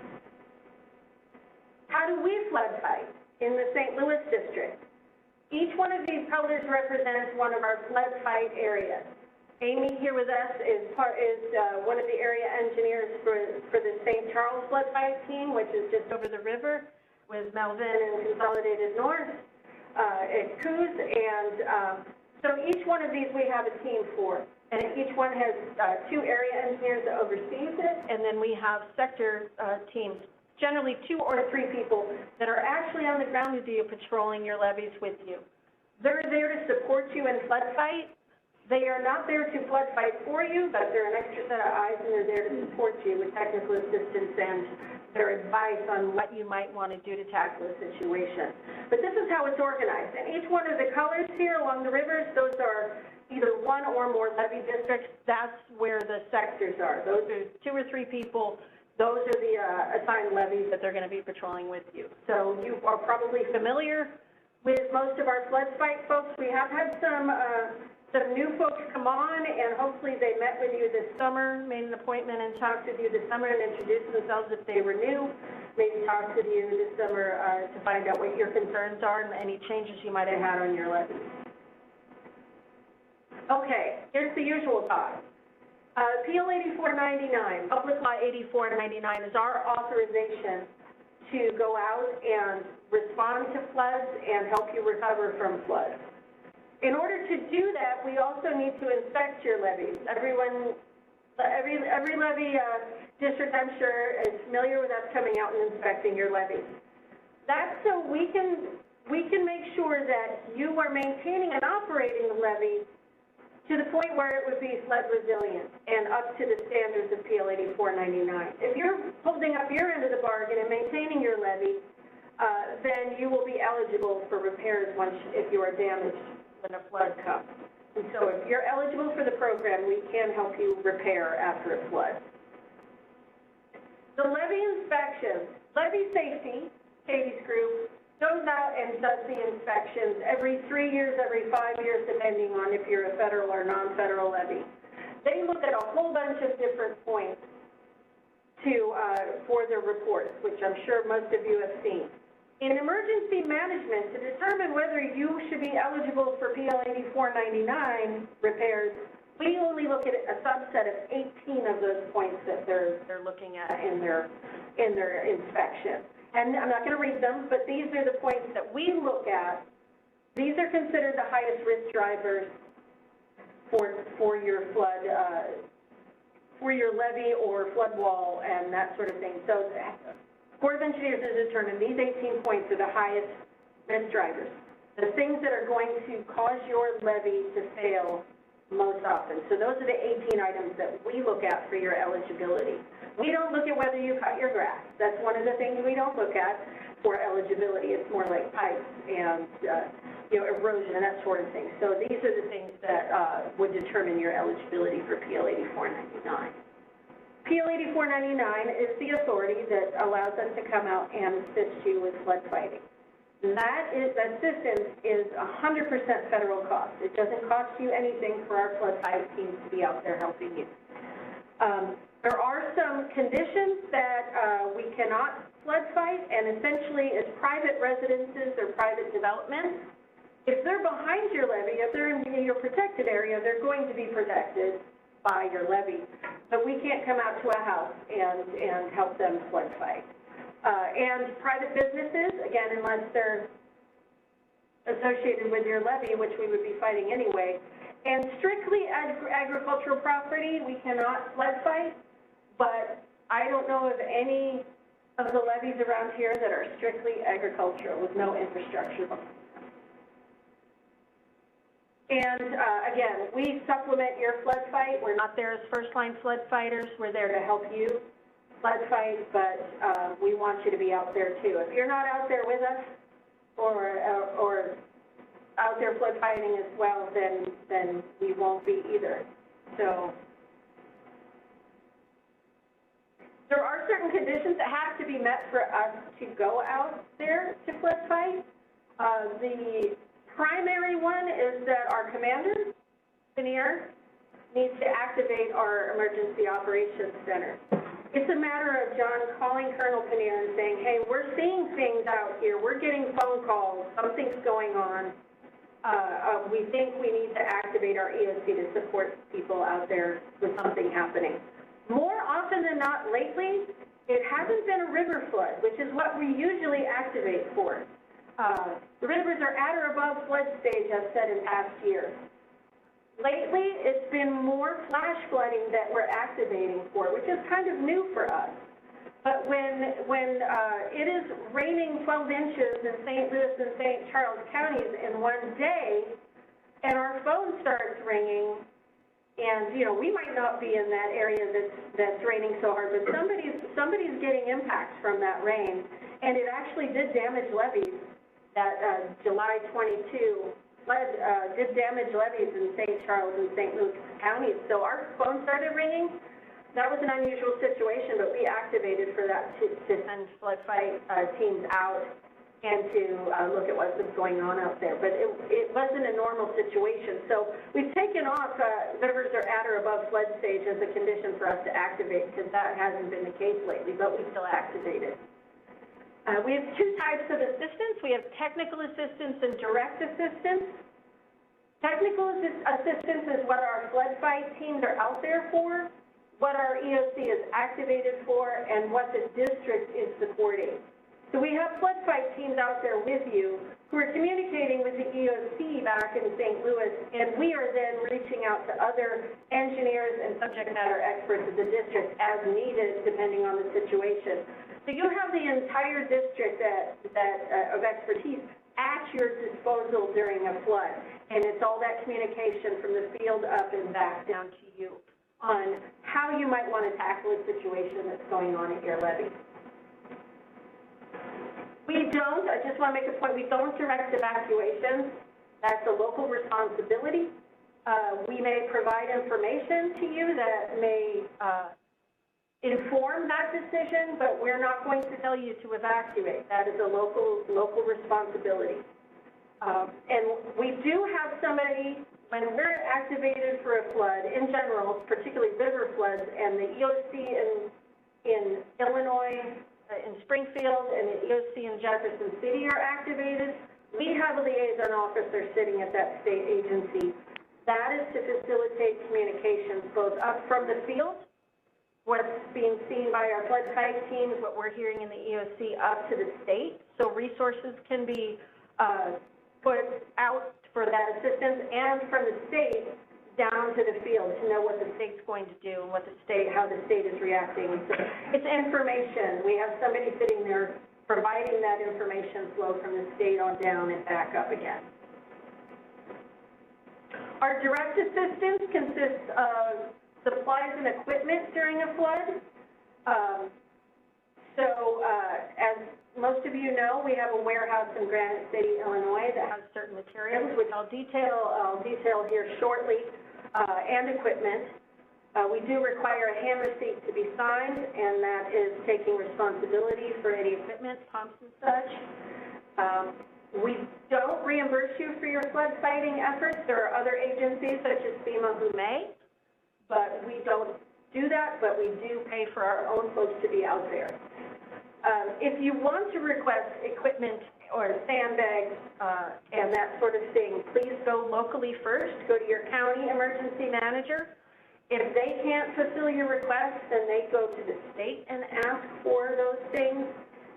How do we flood fight in the St. Louis District? Each one of these colors represents one of our flood fight areas. Amy here with us is one of the area engineers for the St. Charles flood fight team, which is just over the river with Melvin and Consolidated North at Coos. And so each one of these we have a team for. And each one has 2 area engineers that oversees it, and then we have sector teams, generally 2 or 3 people that are actually on the ground with you, patrolling your levees with you. They're there to support you in flood fight. They are not there to flood fight for you, but they're an extra set of eyes, and they're there to support you with technical assistance and their advice on what you might want to do to tackle a situation. But this is how it's organized. And each one of the colors here along the rivers, those are either 1 or more levee districts. That's where the sectors are. Those are 2 or 3 people. Those are the assigned levees that they're going to be patrolling with you. So you are probably familiar with most of our flood fight folks. We have had some new folks come on, and hopefully they met with you this summer, made an appointment and talked with you this summer and introduced themselves if they were new, maybe talked with you this summer to find out what your concerns are and any changes you might have had on your levy. Okay, here's the usual talk. PL 8499, Public Law 8499 is our authorization to go out and respond to floods and help you recover from floods. In order to do that, we also need to inspect your levees. Every levee district, I'm sure, is familiar with us coming out and inspecting your levees. That's so we can make sure that you are maintaining and operating the levee to the point where it would be flood resilient and up to the standards of PL 8499. If you're holding up your end of the bargain and maintaining your levee, then you will be eligible for repairs if you are damaged when a flood comes. And so if you're eligible for the program, we can help you repair after a flood. The levee inspections. Levee safety, Katie's group, goes out and does the inspections every 3 years, every 5 years, depending on if you're a federal or non-federal levee. They look at a whole bunch of different points for their reports, which I'm sure most of you have seen. In emergency management, to determine whether you should be eligible for PL 8499 repairs, we only look at a subset of 18 of those points that they're looking at in their inspection. And I'm not going to read them, but these are the points that we look at. These are considered the highest risk drivers for your flood, for your levee or flood wall and that sort of thing. So Corps of Engineers has determined these 18 points are the highest risk drivers, the things that are going to cause your levee to fail most often. So those are the 18 items that we look at for your eligibility. We don't look at whether you cut your grass. That's one of the things we don't look at for eligibility. It's more like pipes and erosion and that sort of thing. So these are the things that would determine your eligibility for PL 8499. PL 8499 is the authority that allows us to come out and assist you with flood fighting. That assistance is 100% federal cost. It doesn't cost you anything for our flood fight teams to be out there helping you. There are some conditions that we cannot flood fight, and essentially it's private residences or private developments. If they're behind your levee, if they're in your protected area, they're going to be protected by your levee. But we can't come out to a house and help them flood fight. And private businesses, again, unless they're associated with your levee, which we would be fighting anyway. And strictly agricultural property, we cannot flood fight, but I don't know of any of the levees around here that are strictly agricultural with no infrastructure. And, again, we supplement your flood fight. We're not there as first-line flood fighters. We're there to help you flood fight, but we want you to be out there too. If you're not out there with us or out there flood fighting as well, then we won't be either. So there are certain conditions that have to be met for us to go out there to flood fight. The primary one is that our commander, Panier, needs to activate our emergency operations center. It's a matter of John calling Colonel Panier and saying, hey, we're seeing things out here. We're getting phone calls. Something's going on. We think we need to activate our EOC to support people out there with something happening. More often than not lately, it hasn't been a river flood, which is what we usually activate for. The rivers are at or above flood stage, as said in past years. Lately, it's been more flash flooding that we're activating for, which is kind of new for us. But when it is raining 12 inches in St. Louis and St. Charles counties in one day, and our phone starts ringing, and, you know, we might not be in that area that's raining so hard, but somebody's getting impacts from that rain, and it actually did damage levees. That July 22 flood did damage levees in St. Charles and St. Louis counties. So our phone started ringing. That was an unusual situation, but we activated for that to send flood fight teams out and to look at what was going on out there. But it wasn't a normal situation. So we've taken off rivers are at or above flood stage as a condition for us to activate, because that hasn't been the case lately, but we still activated. We have two types of assistance. We have technical assistance and direct assistance. Technical assistance is what our flood fight teams are out there for, what our EOC is activated for, and what the district is supporting. So we have flood fight teams out there with you who are communicating with the EOC back in St. Louis, and we are then reaching out to other engineers and subject matter experts of the district as needed, depending on the situation. So you have the entire district of expertise at your disposal during a flood, and it's all that communication from the field up and back down to you on how you might want to tackle a situation that's going on at your levee. I just want to make a point, we don't direct evacuations. That's a local responsibility. We may provide information to you that may inform that decision, but we're not going to tell you to evacuate. That is a local responsibility. And we do have somebody, when we're activated for a flood, in general, particularly river floods, and the EOC in Illinois, in Springfield, and the EOC in Jefferson City are activated, we have a liaison officer sitting at that state agency. That is to facilitate communications both up from the field, what's being seen by our flood fight teams, what we're hearing in the EOC, up to the state, so resources can be put out for that assistance, and from the state down to the field to know what the state's going to do and how the state is reacting. So it's information. We have somebody sitting there providing that information flow from the state on down and back up again. Our direct assistance consists of supplies and equipment during a flood. As most of you know, we have a warehouse in Granite City, Illinois that has certain materials, which I'll detail here shortly, and equipment. We do require a hand receipt to be signed, and that is taking responsibility for any equipment, pumps and such. We don't reimburse you for your flood fighting efforts. There are other agencies such as FEMA who may, but we don't do that, but we do pay for our own folks to be out there. If you want to request equipment or sandbags and that sort of thing, please go locally first. Go to your county emergency manager. If they can't fulfill your request, then they go to the state and ask for those things.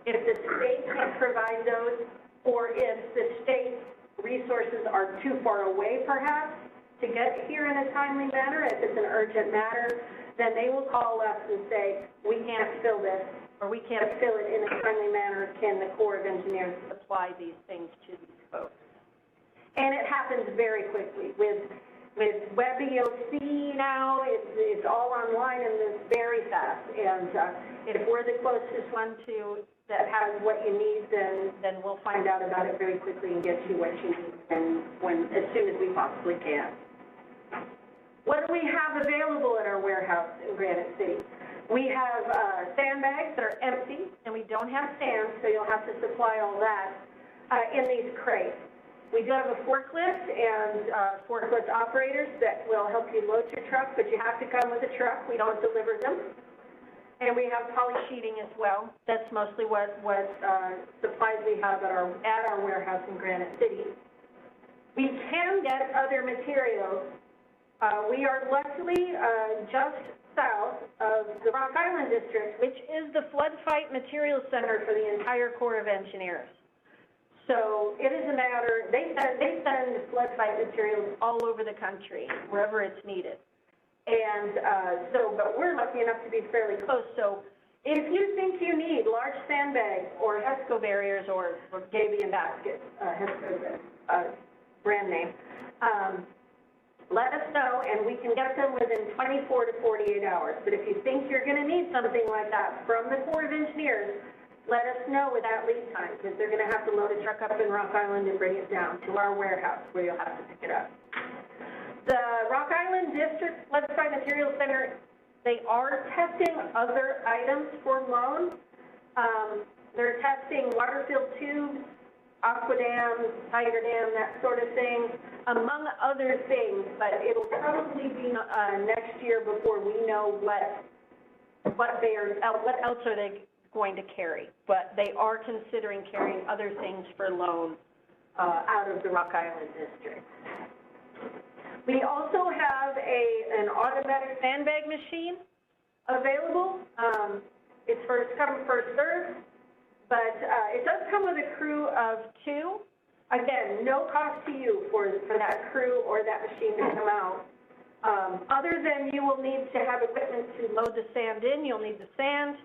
If the state can't provide those, or if the state resources are too far away, perhaps, to get here in a timely manner, if it's an urgent matter, then they will call us and say, we can't fill this, or we can't fill it in a timely manner. Can the Corps of Engineers supply these things to these folks? And it happens very quickly. With Web EOC now, it's all online and it's very fast. And if we're the closest one to that has what you need, then we'll find out about it very quickly and get you what you need as soon as we possibly can. What do we have available at our warehouse in Granite City? We have sandbags that are empty, and we don't have sand, so you'll have to supply all that in these crates. We do have a forklift and forklift operators that will help you load your truck, but you have to come with a truck. We don't deliver them. And we have poly sheeting as well. That's mostly what supplies we have at our warehouse in Granite City. We can get other materials. We are luckily just south of the Rock Island District, which is the flood fight materials center for the entire Corps of Engineers. So it is a matter, they send flood fight materials all over the country, wherever it's needed. And but we're lucky enough to be fairly close. So if you think you need large sandbags or HESCO barriers or Gabion baskets, HESCO brand name, let us know and we can get them within 24 to 48 hours. But if you think you're going to need something like that from the Corps of Engineers, let us know without lead time, because they're going to have to load a truck up in Rock Island and bring it down to our warehouse where you'll have to pick it up. The Rock Island District Flood Fight Materials Center, they are testing other items for loan. They're testing water-filled tubes, aqua dams, tiger dam, that sort of thing, among other things, but it'll probably be next year before we know what else are they going to carry. But they are considering carrying other things for loan out of the Rock Island District. We also have an automatic sandbag machine available. It's first come, first served, but it does come with a crew of 2. Again, no cost to you for that crew or that machine to come out. Other than you will need to have equipment to load the sand in, you'll need the sand,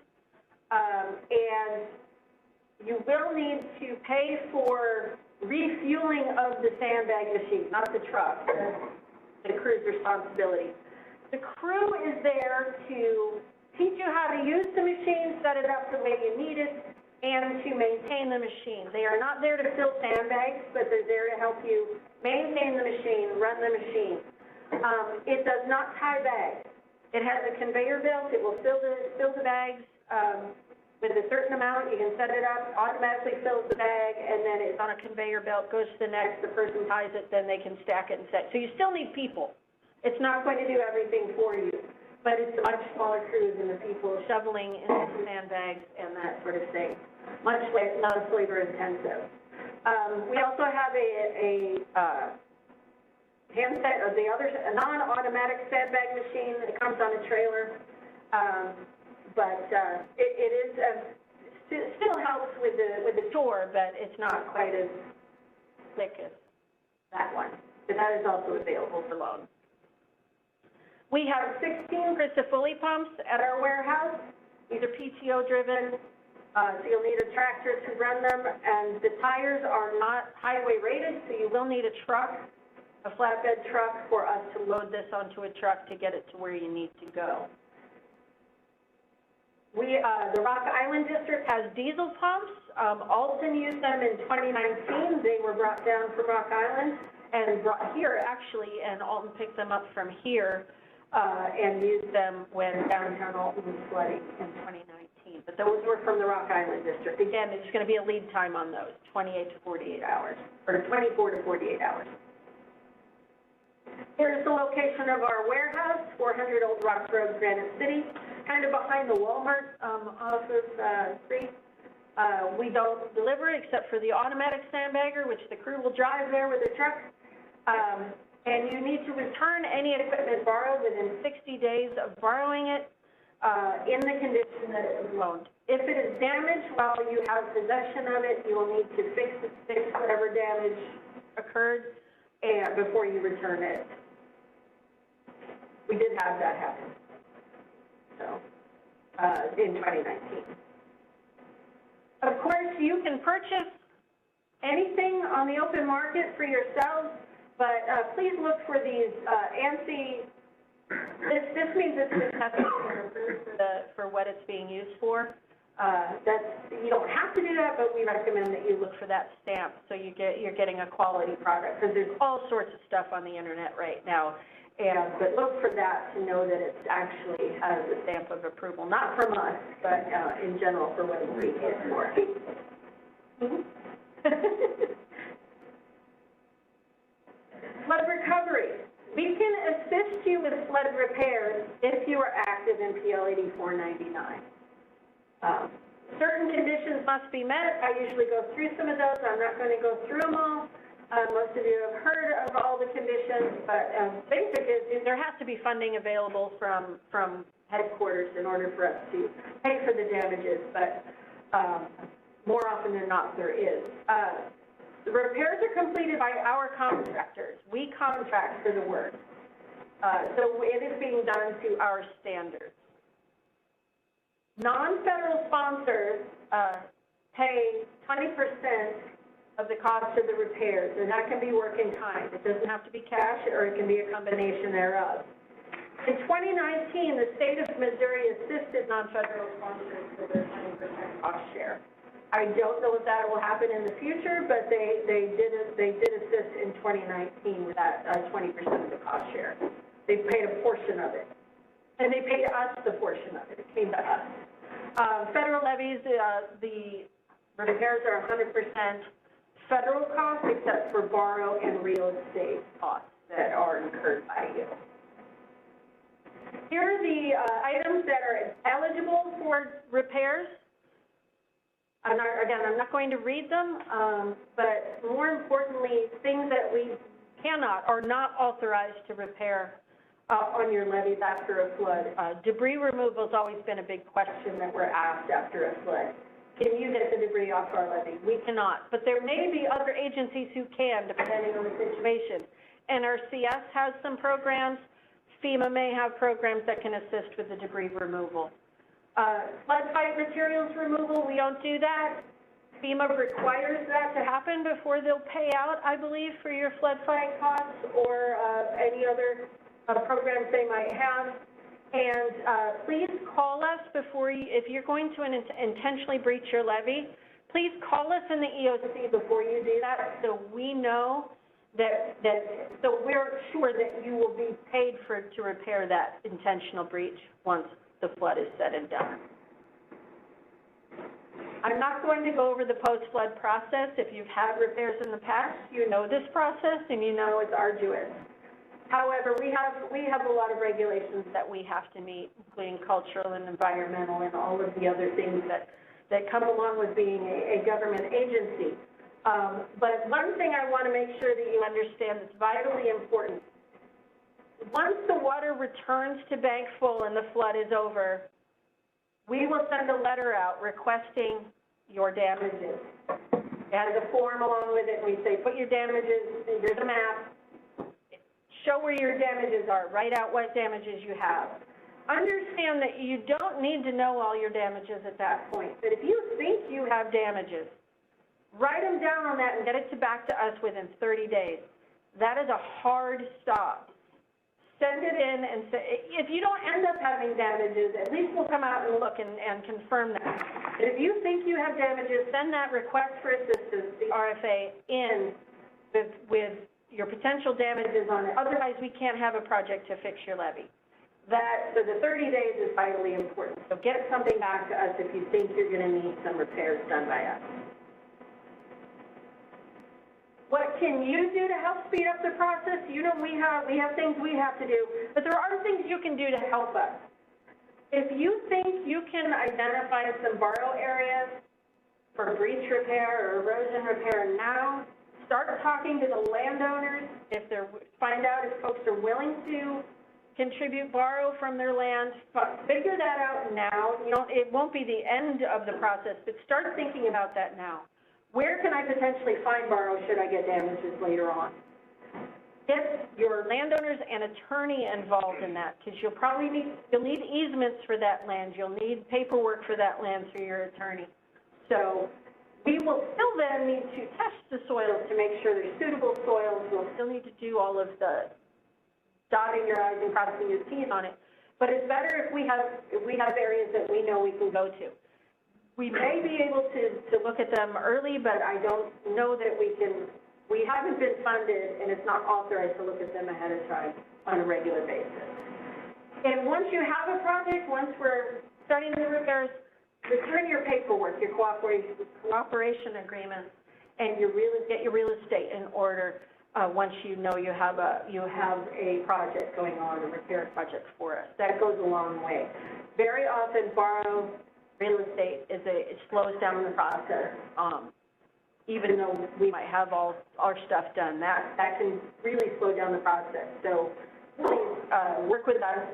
and you will need to pay for refueling of the sandbag machine, not the truck. The crew's responsibility. The crew is there to teach you how to use the machine, set it up the way you need it, and to maintain the machine. They are not there to fill sandbags, but they're there to help you maintain the machine, run the machine. It does not tie bags. It has a conveyor belt. It will fill the bags with a certain amount. You can set it up, automatically fills the bag, and then it's on a conveyor belt, goes to the next, the person ties it, then they can stack it and set. So you still need people. It's not going to do everything for you, but it's a much smaller crew than the people shoveling into the sandbags and that sort of thing. Much less, not as labor intensive. We also have a handset, or a non-automatic sandbag machine that comes on a trailer. But it still helps with the tour, but it's not quite as quick as that one. But that is also available for loan. We have 16 Crisafulli pumps at our warehouse. These are PTO driven, so you'll need a tractor to run them, and the tires are not highway rated, so you will need a truck, a flatbed truck, for us to load this onto a truck to get it to where you need to go. The Rock Island District has diesel pumps. Alton used them in 2019. They were brought down from Rock Island and brought here, actually, and Alton picked them up from here and used them when downtown Alton was flooding in 2019. But those were from the Rock Island District. Again, there's going to be a lead time on those, 28 to 48 hours, or 24 to 48 hours. Here's the location of our warehouse, 400 Old Rock Road, Granite City, kind of behind the Walmart off of Street. We don't deliver except for the automatic sandbagger, which the crew will drive there with a truck. And you need to return any equipment borrowed within 60 days of borrowing it in the condition that it was loaned. If it is damaged while you have possession of it, you will need to fix whatever damage occurred before you return it. We did have that happen. So, in 2019. Of course, you can purchase anything on the open market for yourselves, but please look for these ANSI. This means it's been tested and approved for what it's being used for. You don't have to do that, but we recommend that you look for that stamp so you're getting a quality product, because there's all sorts of stuff on the internet right now. But look for that to know that it actually has a stamp of approval, not from us, but in general for what it's being used for. Flood recovery. We can assist you with flood repairs if you are active in PL 8499. Certain conditions must be met. I usually go through some of those. I'm not going to go through them all. Most of you have heard of all the conditions, but basic is there has to be funding available from headquarters in order for us to pay for the damages, but more often than not there is. The repairs are completed by our contractors. We contract for the work. So it is being done to our standards. Non-federal sponsors pay 20% of the cost of the repairs, and that can be work in kind. It doesn't have to be cash, or it can be a combination thereof. In 2019, the state of Missouri assisted non-federal sponsors with their 20% cost share. I don't know if that will happen in the future, but they did assist in 2019 with that 20% of the cost share. They paid a portion of it, and they paid us the portion of it. It came to us. Federal levies, the repairs are 100% federal costs, except for borrow and real estate costs that are incurred by you. Here are the items that are eligible for repairs. I'm not going to read them, but more importantly, things that we cannot or not authorized to repair on your levees after a flood. Debris removal has always been a big question that we're asked after a flood. Can you get the debris off our levee? We cannot, but there may be other agencies who can, depending on the situation. NRCS has some programs. FEMA may have programs that can assist with the debris removal. Flood fight materials removal, we don't do that. FEMA requires that to happen before they'll pay out, I believe, for your flood fight costs or any other programs they might have. And please call us before you, if you're going to intentionally breach your levee, please call us in the EOC before you do that, so we know so we're sure that you will be paid to repair that intentional breach once the flood is said and done. I'm not going to go over the post-flood process. If you've had repairs in the past, you know this process and you know it's arduous. However, we have a lot of regulations that we have to meet, including cultural and environmental and all of the other things that come along with being a government agency. But one thing I want to make sure that you understand that's vitally important. Once the water returns to bank full and the flood is over, we will send a letter out requesting your damages. It has a form along with it. We say, put your damages, here's a map. Show where your damages are. Write out what damages you have. Understand that you don't need to know all your damages at that point. But if you think you have damages, write them down on that and get it back to us within 30 days. That is a hard stop. Send it in and say, if you don't end up having damages, at least we'll come out and look and confirm that. But if you think you have damages, send that request for assistance, the RFA, in with your potential damages on it. Otherwise, we can't have a project to fix your levee. So the 30 days is vitally important. So get something back to us if you think you're going to need some repairs done by us. What can you do to help speed up the process? You know, we have things we have to do, but there are things you can do to help us. If you think you can identify some borrow areas for breach repair or erosion repair now, start talking to the landowners. Find out if folks are willing to contribute borrow from their land. Figure that out now. It won't be the end of the process, but start thinking about that now. Where can I potentially find borrow should I get damages later on? Get your landowners and attorney involved in that, because you'll need easements for that land. You'll need paperwork for that land through your attorney. So We will still then need to test the soils to make sure they're suitable soils. We'll still need to do all of the dotting your i's and crossing your t's on it. But it's better if we have areas that we know we can go to. We may be able to look at them early, but I don't know that we can. We haven't been funded, and it's not authorized to look at them ahead of time on a regular basis. And once you have a project, once we're starting the repairs, return your paperwork, your cooperation agreements, and get your real estate in order once you know you have a project going on, a repair project for us. That goes a long way. Very often, borrow real estate it slows down the process. Even though we might have all our stuff done, that can really slow down the process. So please work with us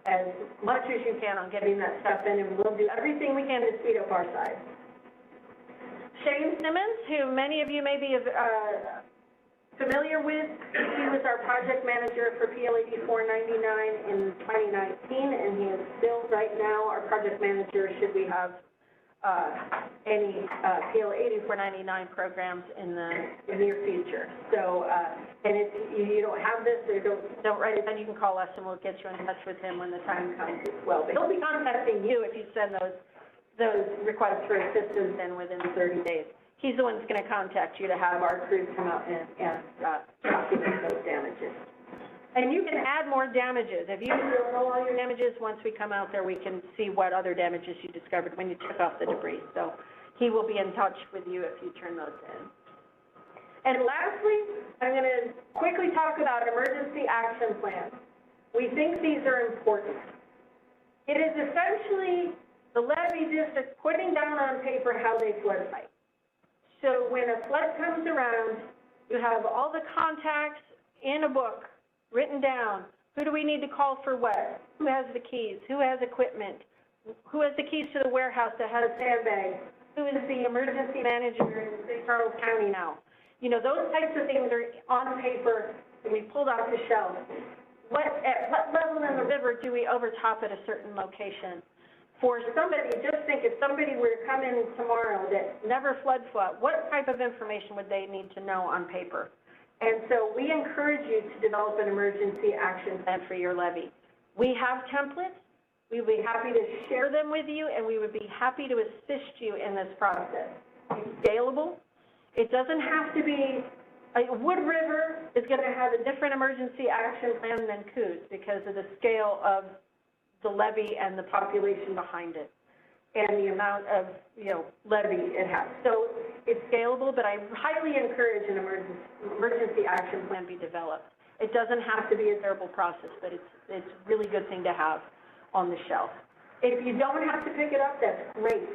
as much as you can on getting that stuff in, and we'll do everything we can to speed up our side. Shane Simmons, who many of you may be familiar with, he was our project manager for PL 8499 in 2019, and he is still right now our project manager should we have any PL 8499 programs in the near future. So, and if you don't have this or don't write it down, you can call us and we'll get you in touch with him when the time comes as well. But he'll be contacting you if you send those requests for assistance in within 30 days. He's the one that's going to contact you to have our crews come out and document those damages. And you can add more damages. If you don't know all your damages, once we come out there, we can see what other damages you discovered when you took off the debris. So he will be in touch with you if you turn those in. And lastly, I'm going to quickly talk about emergency action plans. We think these are important. It is essentially the levee district putting down on paper how they flood fight. So when a flood comes around, you have all the contacts in a book written down. Who do we need to call for what? Who has the keys? Who has equipment? Who has the keys to the warehouse that has sandbags? Who is the emergency manager in St. Charles County now? You know, those types of things are on paper and we pulled off the shelf. At what level in the river do we overtop at a certain location? For somebody, just think if somebody were to come in tomorrow that never flood, what type of information would they need to know on paper? And so we encourage you to develop an emergency action plan for your levee. We have templates. We would be happy to share them with you, and we would be happy to assist you in this process. It's scalable. It doesn't have to be, Wood River is going to have a different emergency action plan than Coos because of the scale of the levee and the population behind it and the amount of, levee it has. So it's scalable, but I highly encourage an emergency action plan be developed. It doesn't have to be a terrible process, but it's a really good thing to have on the shelf. If you don't have to pick it up, that's great.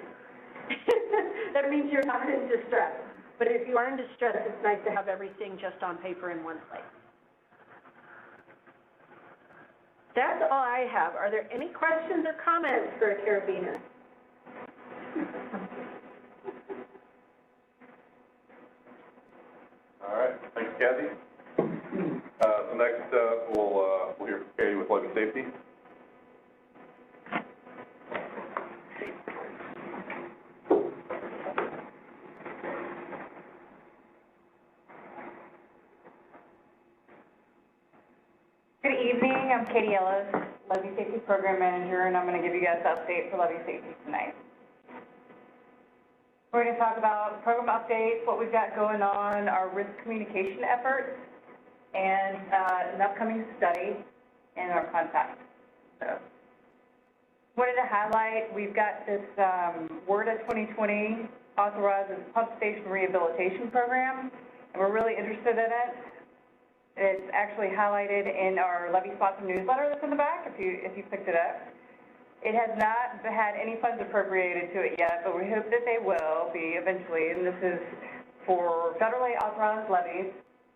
That means you're not in distress. But if you are in distress, it's nice to have everything just on paper in one place. That's all I have. Are there any questions or comments for a carabiner? All right, thanks, Kathy. So next, we'll hear from Katie with levee safety. Good evening, I'm Katie Ellis, Levee Safety Program Manager, and I'm going to give you guys an update for Levee Safety tonight. We're going to talk about program updates, what we've got going on, our risk communication efforts, and an upcoming study and our contacts. So, wanted to highlight, we've got this WRDA 2020 authorizes pump station rehabilitation program, and we're really interested in it. It's actually highlighted in our Levee Sponsor newsletter that's in the back, if you picked it up. It has not had any funds appropriated to it yet, but we hope that they will be eventually, and this is for federally authorized levees,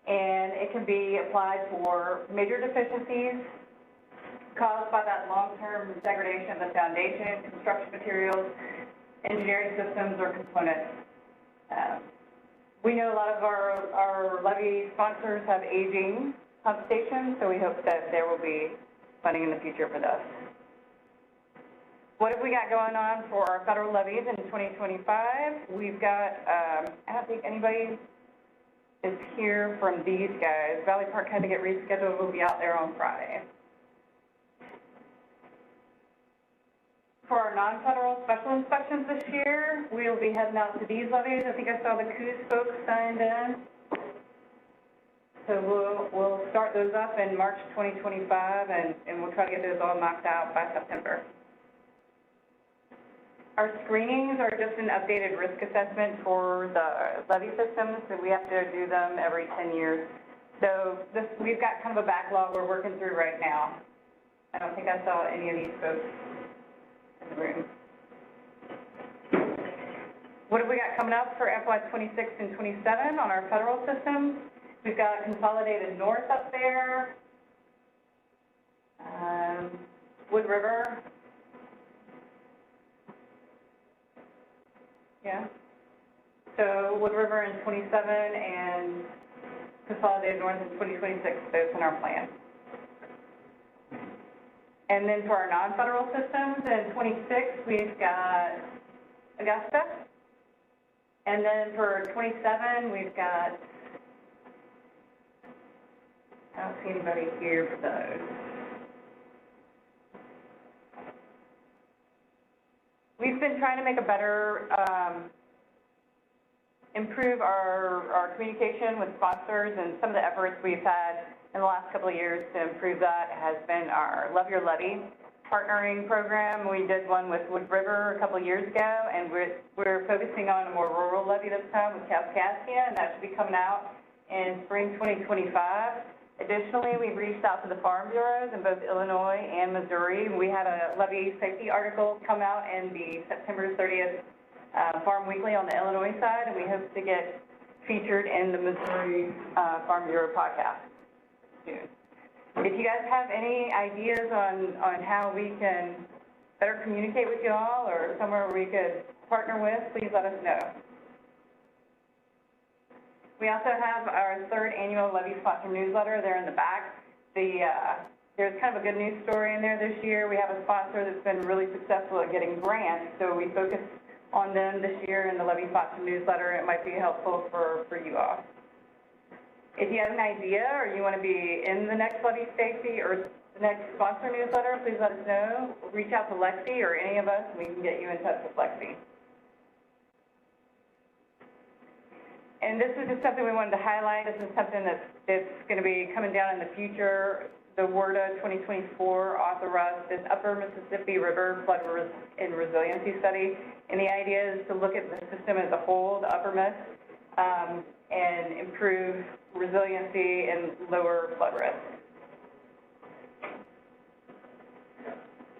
and it can be applied for major deficiencies caused by that long-term degradation of the foundation, construction materials, engineering systems, or components. We know a lot of our levee sponsors have aging pump stations, so we hope that there will be funding in the future for those. What have we got going on for our federal levies in 2025? We've got, I don't think anybody is here from these guys. Valley Park had to get rescheduled. We'll be out there on Friday. For our non-federal special inspections this year, we'll be heading out to these levies. I think I saw the Coos folks signed in. So we'll start those up in March 2025, and we'll try to get those all knocked out by September. Our screenings are just an updated risk assessment for the levee systems, so we have to do them every 10 years. So we've got kind of a backlog we're working through right now. I don't think I saw any of these folks in the room. What have we got coming up for FY 26 and 27 on our federal systems? We've got Consolidated North up there, Wood River. Yeah. So Wood River in 27 and Consolidated North in 2026, those in our plan. And then for our non-federal systems in 26, we've got Augusta. And then for 27, we've got, I don't see anybody here for those. We've been trying to make a better, improve our communication with sponsors, and some of the efforts we've had in the last couple of years to improve that has been our Love Your Levee partnering program. We did one with Wood River a couple of years ago, and we're focusing on a more rural levee this time with Kaskaskia, and that should be coming out in spring 2025. Additionally, we've reached out to the farm bureaus in both Illinois and Missouri. We had a levee safety article come out in the September 30th Farm Weekly on the Illinois side, and we hope to get featured in the Missouri Farm Bureau podcast soon. If you guys have any ideas on how we can better communicate with you all, or somewhere we could partner with, please let us know. We also have our third annual Levee Sponsor newsletter there in the back. There's kind of a good news story in there this year. We have a sponsor that's been really successful at getting grants, so we focused on them this year in the Levee Sponsor newsletter. It might be helpful for you all. If you have an idea or you want to be in the next Levee Safety or the next sponsor newsletter, please let us know. Reach out to Lexi or any of us, and we can get you in touch with Lexi. And this is just something we wanted to highlight. This is something that's going to be coming down in the future. The WRDA 2024 authorized this Upper Mississippi River Flood and Resiliency Study. And the idea is to look at the system as a whole, the Upper Miss, and improve resiliency and lower flood risk.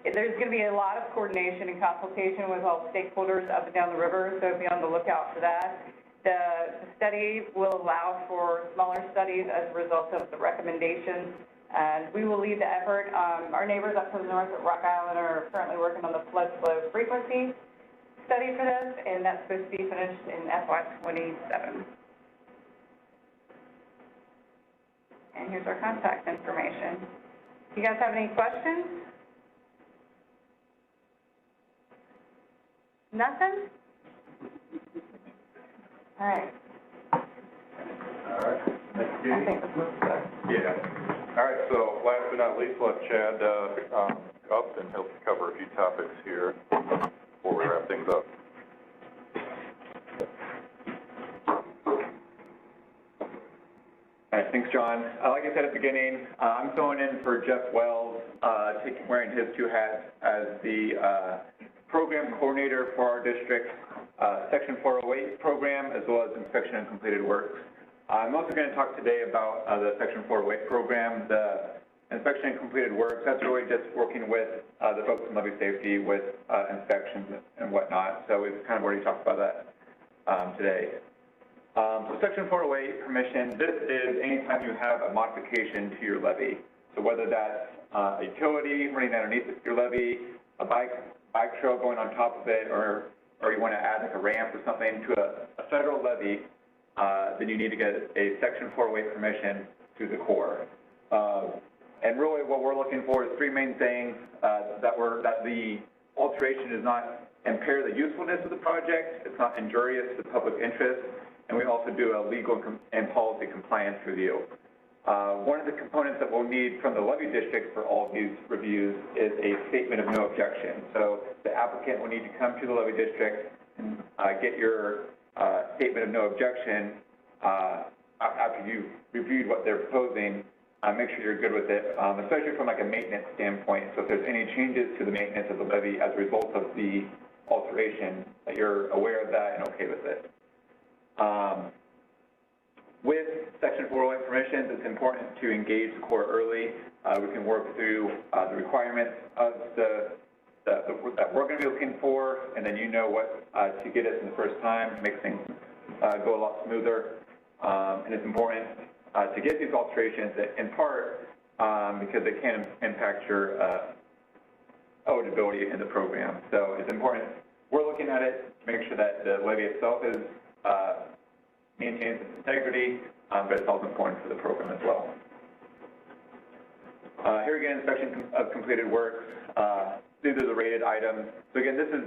There's going to be a lot of coordination and consultation with all stakeholders up and down the river, so be on the lookout for that. The study will allow for smaller studies as a result of the recommendations, and we will lead the effort. Our neighbors up to the north at Rock Island are currently working on the flood flow frequency study for this, and that's supposed to be finished in FY 27. And here's our contact information. Do you guys have any questions? Nothing? All right. All right, thank you. I think this looks good. Yeah. All right, so last but not least, we'll have Chad up, and he'll cover a few topics here before we wrap things up. All right, thanks, John. Like I said at the beginning, I'm filling in for Jeff Wells, wearing his two hats as the program coordinator for our district Section 408 program, as well as inspection and completed works. I'm also going to talk today about the Section 408 program, the inspection and completed works. That's really just working with the folks in levee safety with inspections and whatnot. So we've kind of already talked about that today. So Section 408 permission, this is anytime you have a modification to your levee. So whether that's a utility running underneath your levee, a bike trail going on top of it, or you want to add like a ramp or something to a federal levee, then you need to get a Section 408 permission through the Corps. And really what we're looking for is three main things that the alteration does not impair the usefulness of the project, it's not injurious to the public interest, and we also do a legal and policy compliance review. One of the components that we'll need from the levy district for all of these reviews is a statement of no objection. So the applicant will need to come to the levy district and get your statement of no objection after you've reviewed what they're proposing. Make sure you're good with it, especially from like a maintenance standpoint. So if there's any changes to the maintenance of the levy as a result of the alteration, that you're aware of that and okay with it. With Section 408 permissions, it's important to engage the Corps early. We can work through the requirements of that we're going to be looking for, and then you know what to get us in the first time, makes things go a lot smoother. And it's important to get these alterations in part because they can impact your eligibility in the program. So it's important. We're looking at it to make sure that the levy itself is maintains its integrity, but it's also important for the program as well. Here again, inspection of completed works. These are the rated items. So again, this is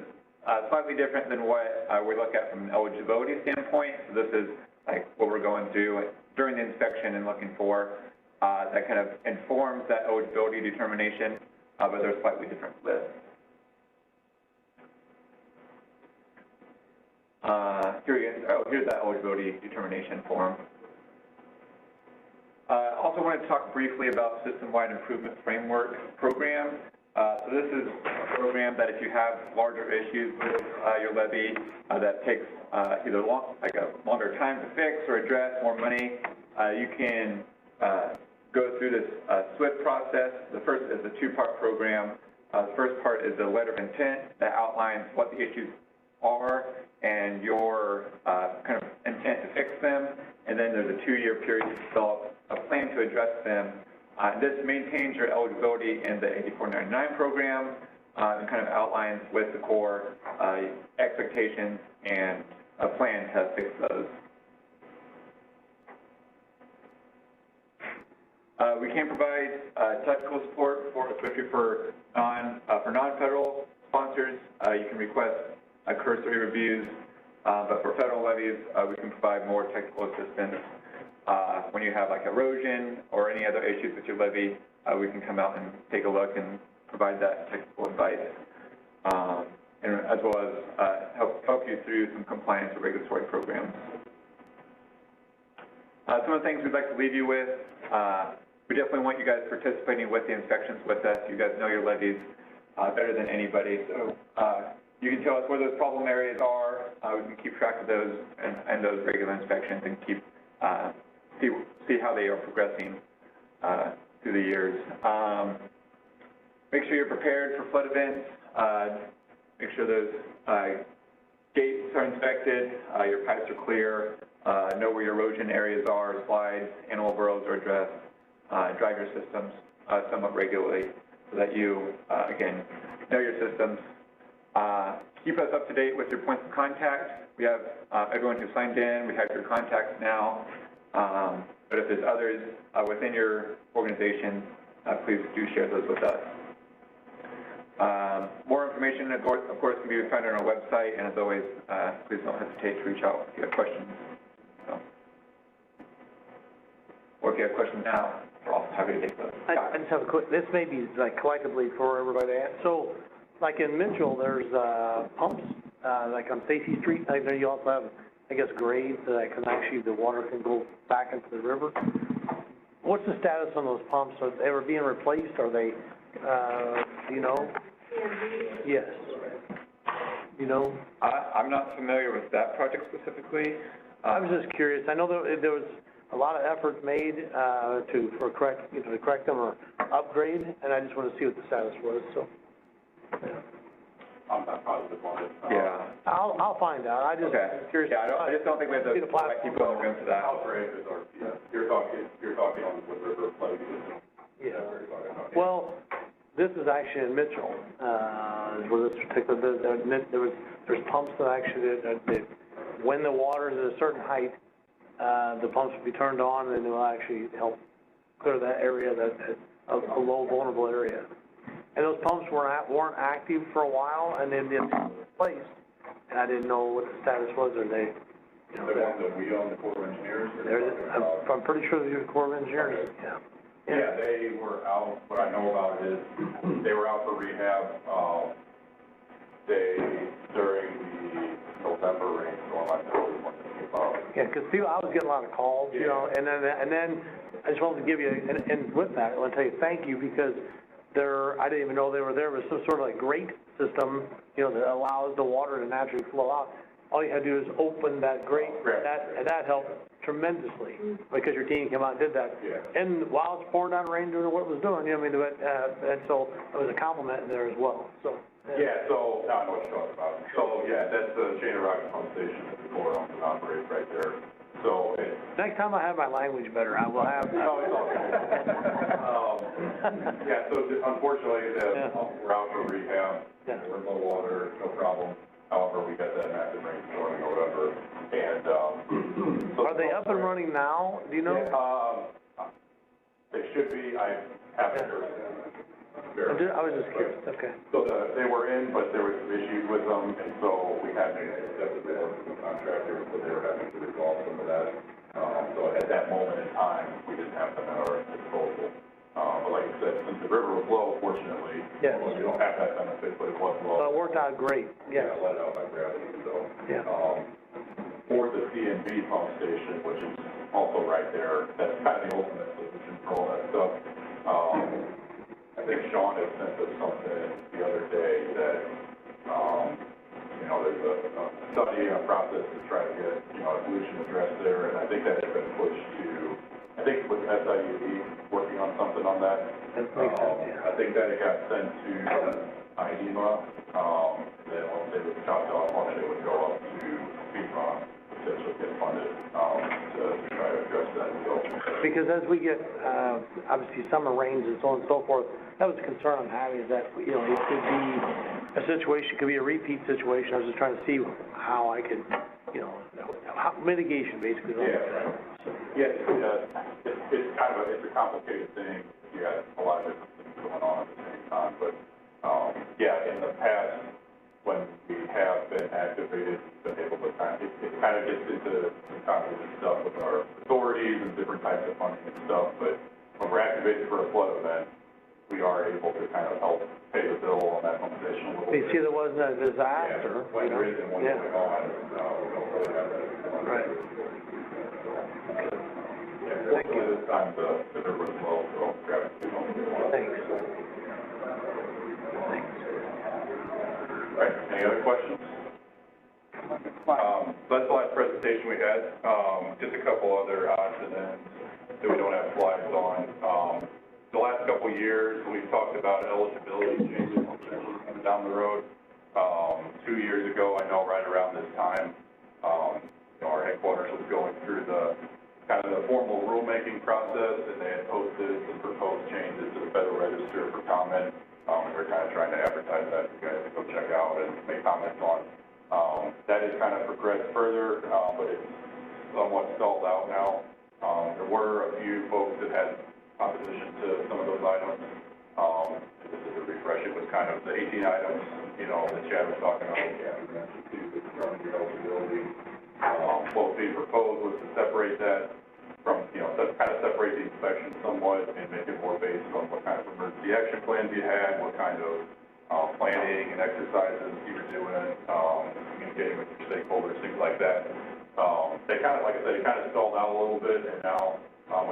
slightly different than what we look at from an eligibility standpoint. So this is like what we're going through during the inspection and looking for that kind of informs that eligibility determination, but they're slightly different lists. Here's that eligibility determination form. Also wanted to talk briefly about System-Wide Improvement Framework program. So this is a program that if you have larger issues with your levy that takes either a longer time to fix or address, more money, you can go through this SWIFT process. The first is a two-part program. The first part is the letter of intent that outlines what the issues are and your kind of intent to fix them. And then there's a 2-year period to develop a plan to address them. This maintains your eligibility in the 8499 program and kind of outlines with the Corps expectations and a plan to fix those. We can provide technical support especially for non-federal sponsors. You can request cursory reviews, but for federal levies, we can provide more technical assistance. When you have like erosion or any other issues with your levy, we can come out and take a look and provide that technical advice, and as well as help you through some compliance or regulatory programs. Some of the things we'd like to leave you with, we definitely want you guys participating with the inspections with us. You guys know your levies better than anybody, so you can tell us where those problem areas are. We can keep track of those and those regular inspections and keep see how they are progressing through the years. Make sure you're prepared for flood events. Make sure those gates are inspected, your pipes are clear, know where your erosion areas are, slides, animal burrows are addressed, drive your systems somewhat regularly so that you, again, know your systems. Keep us up to date with your points of contact. We have everyone who signed in, we have your contacts now. But if there's others within your organization, please do share those with us. More information, of course, can be found on our website, and as always, please don't hesitate to reach out if you have questions. So, or if you have questions now, we're also happy to take those. I just have a quick, this may be like collectively for everybody to ask. So, like in Mitchell, there's pumps, like on Stacy Street, I know you also have, I guess, grades that can actually, the water can go back into the river. What's the status on those pumps? Are they ever being replaced? Are they, do you know? Yes. You know? I'm not familiar with that project specifically. I was just curious. I know there was a lot of effort made to correct them or upgrade, and I just want to see what the status was. So, yeah. I'm not positive on it. Yeah. I'll find out. I just curious. Yeah, I just don't think we have the right people in the room for that. Outbreakers are, yeah, you're talking on the river flooding system. Yeah. Well, this is actually in Mitchell, where this particular, there's pumps that actually, when the water is at a certain height, the pumps will be turned on and it will actually help clear that area, a low vulnerable area. And those pumps weren't active for a while, and then they were replaced, and I didn't know what the status was, or they, you know, The ones that we own, the Corps of Engineers. I'm pretty sure they're the Corps of Engineers, yeah. Yeah, they were out, what I know about it is, they were out for rehab, during the November rainstorm, I know we wanted to keep out. Yeah, 'cause people, I was getting a lot of calls, you know, and then I just wanted to give you, and with that, I want to tell you thank you, because I didn't even know they were there, was some sort of like grate system, you know, that allows the water to naturally flow out. All you had to do is open that grate, and that helped tremendously, because your team came out and did that. Yeah. And while it's pouring down rain, doing what it was doing, you know, I mean, and so it was a compliment there as well, so. Yeah, so, now I know what you're talking about. So, yeah, that's the Chain of Rock pump station that the Corps owns and operates right there. So, it's. Next time I have my language better, I will have. No, it's all good. Yeah, so unfortunately, we're out for rehab. Yeah. We're low water, no problem. However, we got that massive rainstorm in November, and, so. Are they up and running now, do you know? They should be, I haven't heard. I was just curious, okay. So they were in, but there was some issues with them, and so we had to accept the work from the contractor, so they were having to resolve some of that. So at that moment in time, we didn't have them at our disposal. But like I said, since the river was low, fortunately, Yes. we don't have that benefit, but it was low. So it worked out great, yes. Yeah, let out by gravity, so. Yeah. For the CNB pump station, which is also right there, that's kind of the ultimate solution for all that stuff. I think Sean had sent us something the other day that, you know, there's a study, a process to try to get, you know, a solution addressed there, and I think that has been pushed to, I think with SIUD working on something on that. That makes sense, yeah. I think that it got sent to IEMA, and then once they was chopped off on it, it would go up to FEMA, potentially get funded, to try to address that. So, Because as we get, obviously summer rains and so on and so forth, that was a concern I'm having, is that, you know, it could be a situation, could be a repeat situation. I was just trying to see how I could, you know, mitigation basically. yeah, right. Yeah, it's kind of it's a complicated thing. You got a lot of different things going on at the same time, but, yeah, in the past, when we have been activated, been able to it kind of gets into some complicated stuff with our authorities and different types of funding and stuff, but when we're activated for a flood event, we are able to kind of help pay the bill on that pump station a little bit. You see, there wasn't a disaster, Yeah, when there isn't one going on, we don't really have that. Right. Yeah, fortunately this time the river was low, so gravity won't be a lot. Thanks. All right, any other questions? So that's the last presentation we had. Just a couple other odds and ends that we don't have slides on. The last couple of years, we've talked about eligibility changes coming down the road. 2 years ago, I know right around this time, you know, our headquarters was going through the kind of the formal rulemaking process, and they had posted some proposed changes to the Federal Register for comment. We're kind of trying to advertise that for you guys to go check out and make comments on. That has kind of progressed further, but it's somewhat stalled out now. There were a few folks that had opposition to some of those items. Just as a refresh, it was kind of the 18 items, you know, that Chad was talking about, Kathy mentioned too, with the eligibility. What was being proposed was to separate that from, you know, kind of separate the inspection somewhat and make it more based on what kind of emergency action plans you had, what kind of planning and exercises you were doing, communicating with your stakeholders, things like that. They kind of, like I said, it kind of stalled out a little bit, and now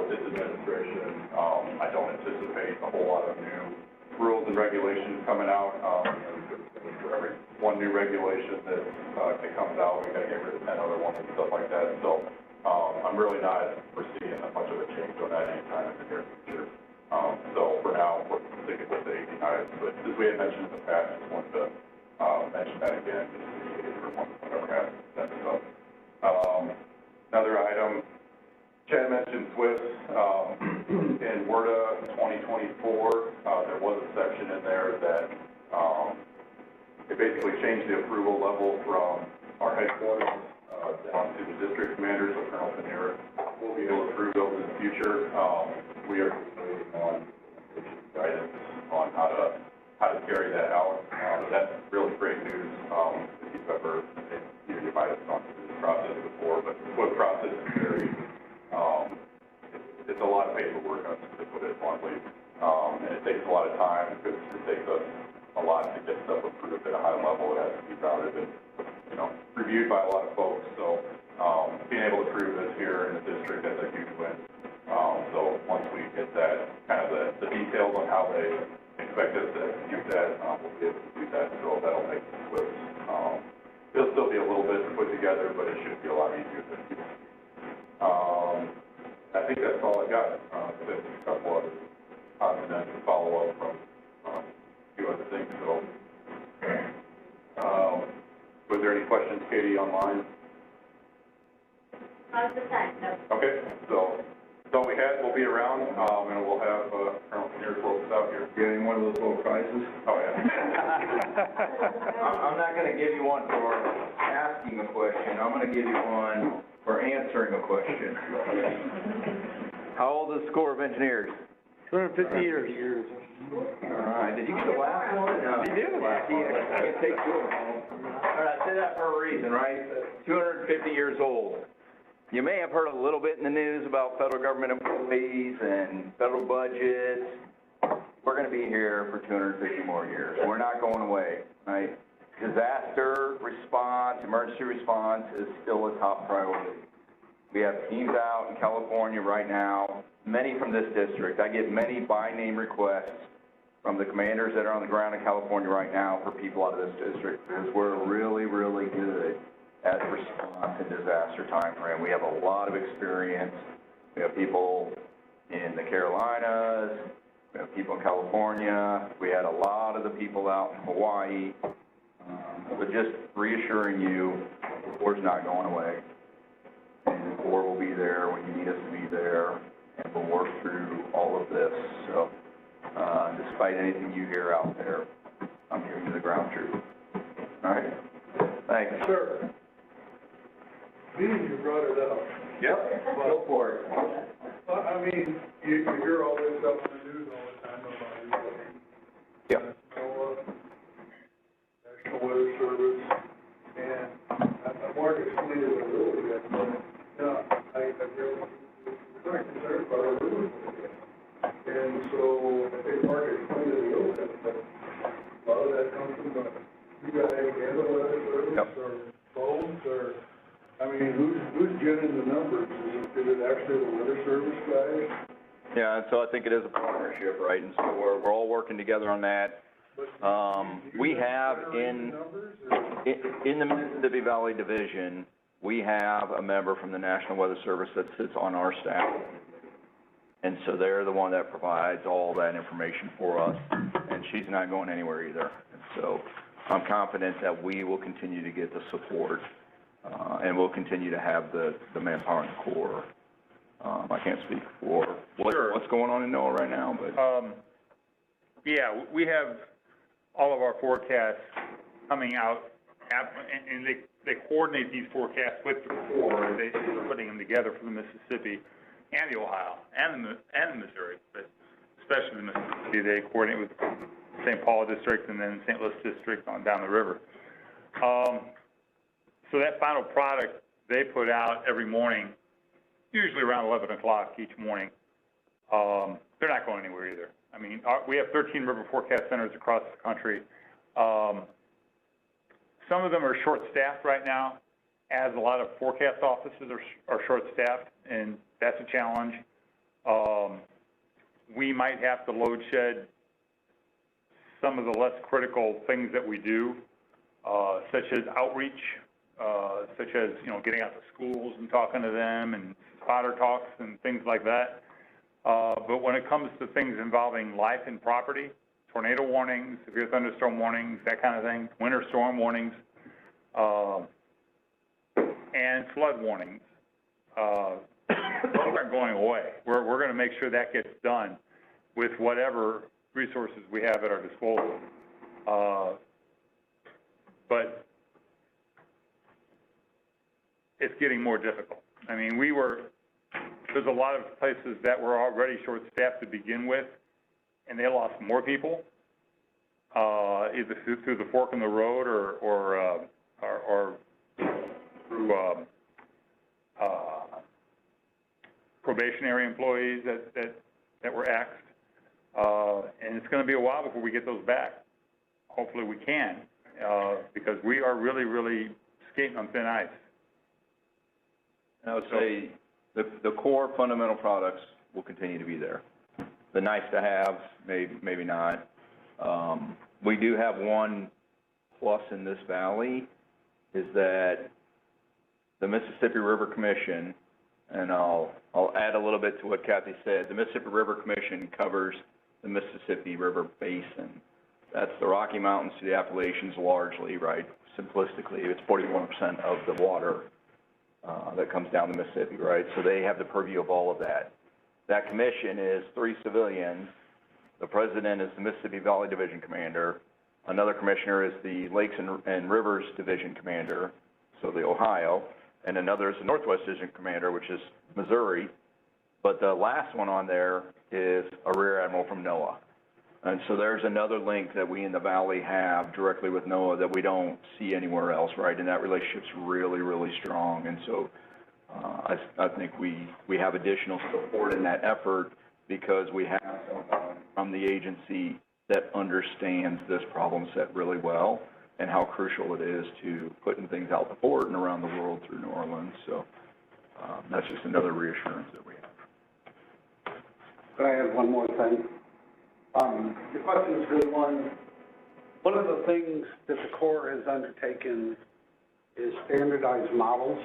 with this administration, I don't anticipate a whole lot of new rules and regulations coming out. For every one new regulation that comes out, we got to get rid of 10 other ones and stuff like that. So I'm really not foreseeing much of a change on that anytime in the near future. So for now, we're sticking with the 18 items. But as we had mentioned in the past, just wanted to mention that again, just for one whenever we have that stuff. Another item, Chad mentioned SWIFT. In WRDA 2024, there was a section in there that it basically changed the approval level from our headquarters down to the district commanders. So Colonel Panera will be able to approve those in the future. We are waiting on guidance on how how to carry that out. That's really great news, if you've ever, you might have gone through this process before, but the quote process is very, it's a lot of paperwork, to put it bluntly. And it takes a lot of time, because it takes us a lot to get stuff approved at a high level. It has to be routed and, reviewed by a lot of folks. So, being able to prove this here in the district, that's a huge win. So once we get that, kind of the details on how they expect us to execute that, we'll be able to do that. So that'll make it quick. It'll still be a little bit to put together, but it should be a lot easier than it used to be. I think that's all I got. There's a couple other confidential follow-up from a few other things. So, was there any questions, Katie, online? Not at the time, no. Okay, so that's all we had. We'll be around, and we'll have Colonel Sneer folks out here. Getting one of those little prizes? Oh, yeah. I'm not gonna give you one for asking a question, I'm gonna give you one for answering a question. How old is the Corps of Engineers? 250 years. All right, did you get the last one? No. You did. I can't take two of them. All right, I say that for a reason, right? 250 years old. You may have heard a little bit in the news about federal government employees and federal budgets. We're gonna be here for 250 more years. We're not going away, right? Disaster response, emergency response is still a top priority. We have teams out in California right now, many from this district. I get many by name requests from the commanders that are on the ground in California right now for people out of this district, because we're really, really good at response and disaster time frame. We have a lot of experience. We have people in the Carolinas, we have people in California, we had a lot of the people out in Hawaii. But just reassuring you, the Corps' not going away. And the Corps will be there when you need us to be there, and we'll work through all of this. So, despite anything you hear out there, I'm giving you the ground truth. All right? Thanks. Sir, being you brought it up, Yep, go for it. I mean, you hear all this stuff in the news all the time about it. Yep. National Weather Service, and Mark explained it a little bit, but, yeah, I really, we're not concerned about our rivers. And so, I think Mark explained it a little bit, but a lot of that comes from you got any other weather service? Yep. Or phones, or, I mean, who's getting the numbers? Is it actually the weather service guys? Yeah, and so I think it is a partnership, right? And so we're all working together on that. We have in the Mississippi Valley Division, we have a member from the National Weather Service that sits on our staff. And so they're the one that provides all that information for us, and she's not going anywhere either. And so I'm confident that we will continue to get the support, and we'll continue to have the manpower in the Corps. I can't speak for what's going on in NOAA right now, but. Yeah, we have all of our forecasts coming out, and they coordinate these forecasts with the Corps. They're putting them together for the Mississippi and the Ohio and the Missouri, but especially the Mississippi. They coordinate with the St. Paul district and then St. Louis district on down the river. So that final product they put out every morning, usually around 11 o'clock each morning. They're not going anywhere either. I mean, we have 13 river forecast centers across the country. Some of them are short-staffed right now, as a lot of forecast offices are short-staffed, and that's a challenge. We might have to load shed some of the less critical things that we do, such as outreach, such as, getting out to schools and talking to them, and spotter talks and things like that. But when it comes to things involving life and property, tornado warnings, severe thunderstorm warnings, that kind of thing, winter storm warnings, and flood warnings, those aren't going away. We're going to make sure that gets done with whatever resources we have at our disposal. But it's getting more difficult. I mean, there's a lot of places that were already short-staffed to begin with, and they lost more people. either through the fork in the road or through, probationary employees that were axed. And it's gonna be a while before we get those back. Hopefully we can, because we are really, really skating on thin ice. I would say the core fundamental products will continue to be there. The nice to haves, maybe not. We do have one plus in this valley, is that the Mississippi River Commission, and I'll add a little bit to what Kathy said, the Mississippi River Commission covers the Mississippi River Basin. That's the Rocky Mountains to the Appalachians largely, right? Simplistically, it's 41% of the water that comes down the Mississippi, right? So they have the purview of all of that. That commission is 3 civilians. The president is the Mississippi Valley Division Commander. Another commissioner is the Lakes and Rivers Division Commander, so the Ohio. And another is the Northwest Division Commander, which is Missouri. But the last one on there is a Rear Admiral from NOAA. And so there's another link that we in the Valley have directly with NOAA that we don't see anywhere else, right? And that relationship's really, really strong. And so I think we have additional support in that effort because we have someone from the agency that understands this problem set really well and how crucial it is to putting things out the port and around the world through New Orleans. So that's just another reassurance that we have. Can I add one more thing? The question is a good one. One of the things that the Corps has undertaken is standardized models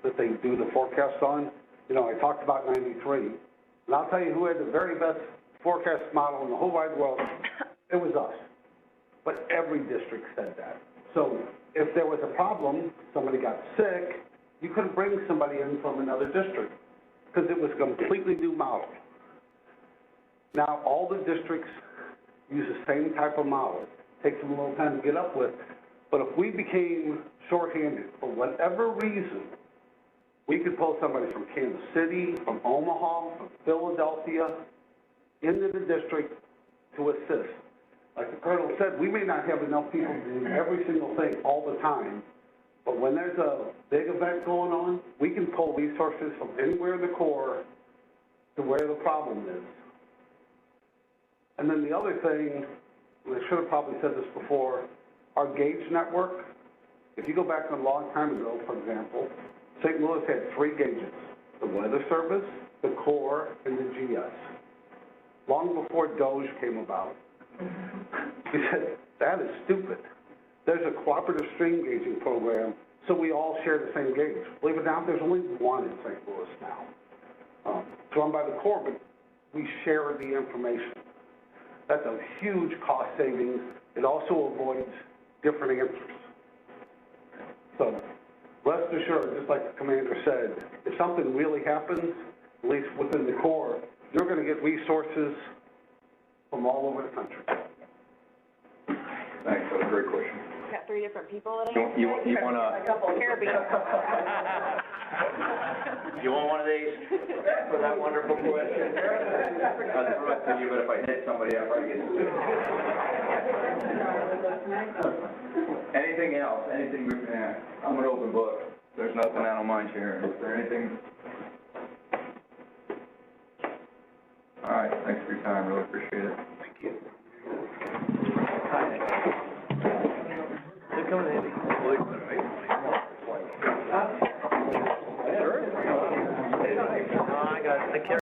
that they do the forecast on. You know, I talked about 93, and I'll tell you who had the very best forecast model in the whole wide world. It was us. But every district said that. So if there was a problem, somebody got sick, you couldn't bring somebody in from another district because it was a completely new model. Now, all the districts use the same type of model. Takes them a little time to get up with. But if we became shorthanded for whatever reason, we could pull somebody from Kansas City, from Omaha, from Philadelphia, into the district to assist. Like the Colonel said, we may not have enough people to do every single thing all the time, but when there's a big event going on, we can pull resources from anywhere in the Corps to where the problem is. And then the other thing, and I should have probably said this before, our gauge network, if you go back a long time ago, for example, St. Louis had 3 gauges, the Weather Service, the Corps, and the GS. Long before Doge came about. We said, that is stupid. There's a cooperative stream gauging program, so we all share the same gauge. Believe it or not, there's only one in St. Louis now. It's run by the Corps, but we share the information. That's a huge cost savings. It also avoids different answers. So rest assured, just like the commander said, if something really happens, at least within the Corps, you're going to get resources from all over the country. Thanks, that was a great question. Got 3 different people that You want a couple Caribbean. You want one of these for that wonderful question? I'll throw it to you, but if I hit somebody, I probably get Anything else? Anything we can add? I'm an open book. There's nothing I don't mind sharing. Is there anything? All right, thanks for your time. Really appreciate it. Thank you. They're coming in.